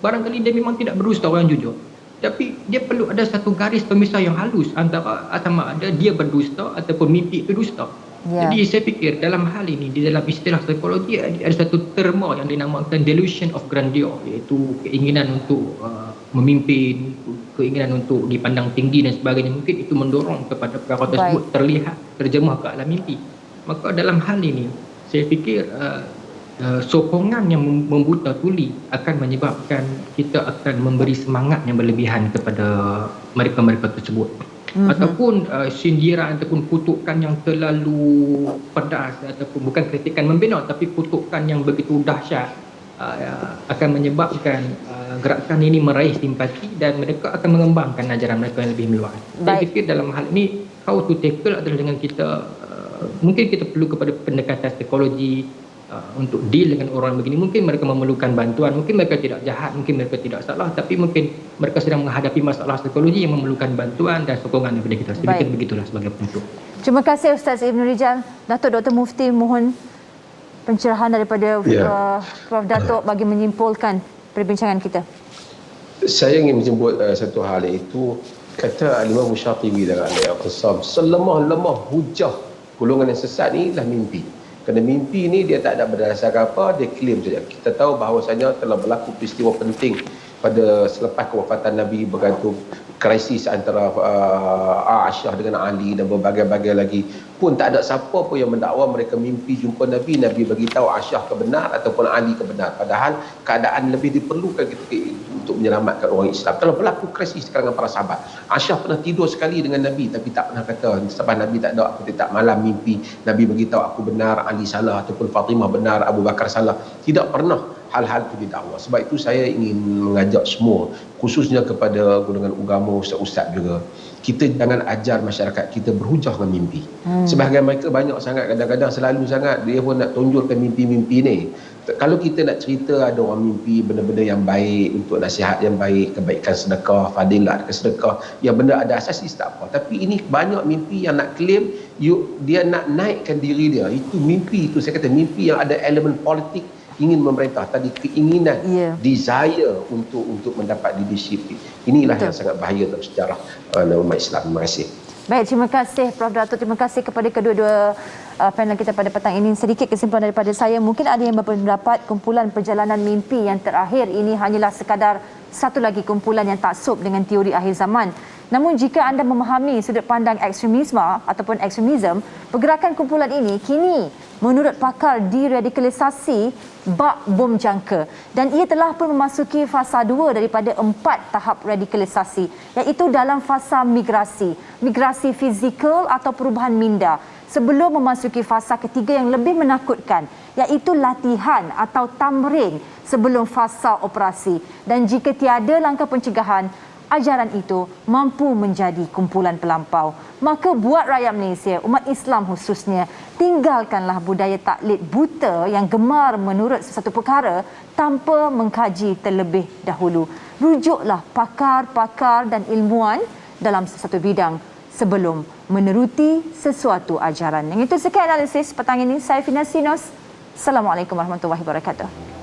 barangkali dia memang tidak berdusta, orang yang jujur. Tapi dia perlu ada satu garis pemisah yang halus antara sama ada dia berdusta ataupun mimpi itu dusta. Jadi saya fikir dalam hal ini, di dalam istilah psikologi ada satu terma yang dinamakan delusion of grandeur, iaitu keinginan untuk memimpin, keinginan untuk dipandang tinggi dan sebagainya. Mungkin itu mendorong kepada perkara tersebut terlihat terjemah ke alam mimpi. Maka dalam hal ini saya fikir sokongan yang membuta tuli akan menyebabkan kita akan memberi semangat yang berlebihan kepada mereka-mereka tersebut. Ataupun sindiran ataupun kutukan yang terlalu pedas, ataupun bukan kritikan membina tapi kutukan yang begitu dahsyat akan menyebabkan gerakan ini meraih simpati dan mereka akan mengembangkan ajaran mereka yang lebih meluas. Saya fikir dalam hal ini how to tackle adalah dengan kita mungkin kita perlu kepada pendekatan psikologi untuk deal dengan orang begini. Mungkin mereka memerlukan bantuan, mungkin mereka tidak jahat, mungkin mereka tidak salah, tapi mungkin mereka sedang menghadapi masalah psikologi yang memerlukan bantuan dan sokongan daripada kita. Saya fikir begitulah sebagai penutup. Terima kasih Ustaz Ibn Rijal. Datuk Dr. Mufti, mohon pencerahan daripada Prof. Datuk bagi menyimpulkan perbincangan kita. Saya ingin menjemput satu hal, iaitu kata Imam Syatibi dalam Al-Qasam, selemah-lemah hujah golongan yang sesat ni ialah mimpi. Kerana mimpi ni dia tak ada berdasarkan apa, dia klaim saja. Kita tahu bahawasanya telah berlaku peristiwa penting pada selepas kewafatan Nabi, bergantung krisis antara Aisyah dengan Ali dan berbagai-bagai lagi, pun tak ada siapa pun yang mendakwa mereka mimpi jumpa Nabi. Nabi bagi tahu Aisyah kebenar ataupun Ali kebenar, padahal keadaan lebih diperlukan ketika itu untuk menyelamatkan orang Islam. Telah berlaku krisis di kalangan para sahabat. Aisyah pernah tidur sekali dengan Nabi tapi tak pernah kata sebab Nabi tak ada, aku tak malam mimpi Nabi bagi tahu aku benar, Ali salah, ataupun Fatimah benar, Abu Bakar salah. Tidak pernah hal-hal itu didakwa. Sebab itu saya ingin mengajak semua, khususnya kepada golongan agama, ustaz-ustaz juga, kita jangan ajar masyarakat kita berhujah dengan mimpi. Sebahagian mereka banyak sangat, kadang-kadang selalu sangat dia pun nak tunjukkan mimpi-mimpi ni. Kalau kita nak cerita ada orang mimpi benda-benda yang baik untuk nasihat yang baik, kebaikan sedekah, fadilat sedekah, yang benda ada asas tak apa. Tapi ini banyak mimpi yang nak claim dia nak naikkan diri dia. Itu mimpi, itu saya kata mimpi yang ada elemen politik, ingin memerintah, tadi keinginan, desire untuk mendapat leadership. Inilah yang sangat bahaya dalam sejarah umat Islam. Terima kasih. Baik, terima kasih Prof. Datuk. Terima kasih kepada kedua-dua panel kita pada petang ini. Sedikit kesimpulan daripada saya, mungkin ada yang berpendapat kumpulan perjalanan mimpi yang terakhir ini hanyalah sekadar satu lagi kumpulan yang taksub dengan teori akhir zaman. Namun jika anda memahami sudut pandang ekstremisme ataupun ekstremisme, pergerakan kumpulan ini kini menurut pakar diradikalisasi bak bom jangka, dan ia telah pun memasuki fasa 2 daripada 4 tahap radikalisasi, iaitu dalam fasa migrasi fizikal atau perubahan minda, sebelum memasuki fasa ketiga yang lebih menakutkan, iaitu latihan atau tamrin sebelum fasa operasi. Dan jika tiada langkah pencegahan, ajaran itu mampu menjadi kumpulan pelampau. Maka buat rakyat Malaysia, umat Islam khususnya, tinggalkanlah budaya taklid buta yang gemar menurut sesuatu perkara tanpa mengkaji terlebih dahulu. Rujuklah pakar-pakar dan ilmuwan dalam sesuatu bidang sebelum meneruti sesuatu ajaran. Yang itu sekian analisis petang ini. Saya Fina Sinos. Assalamualaikum warahmatullahi wabarakatuh.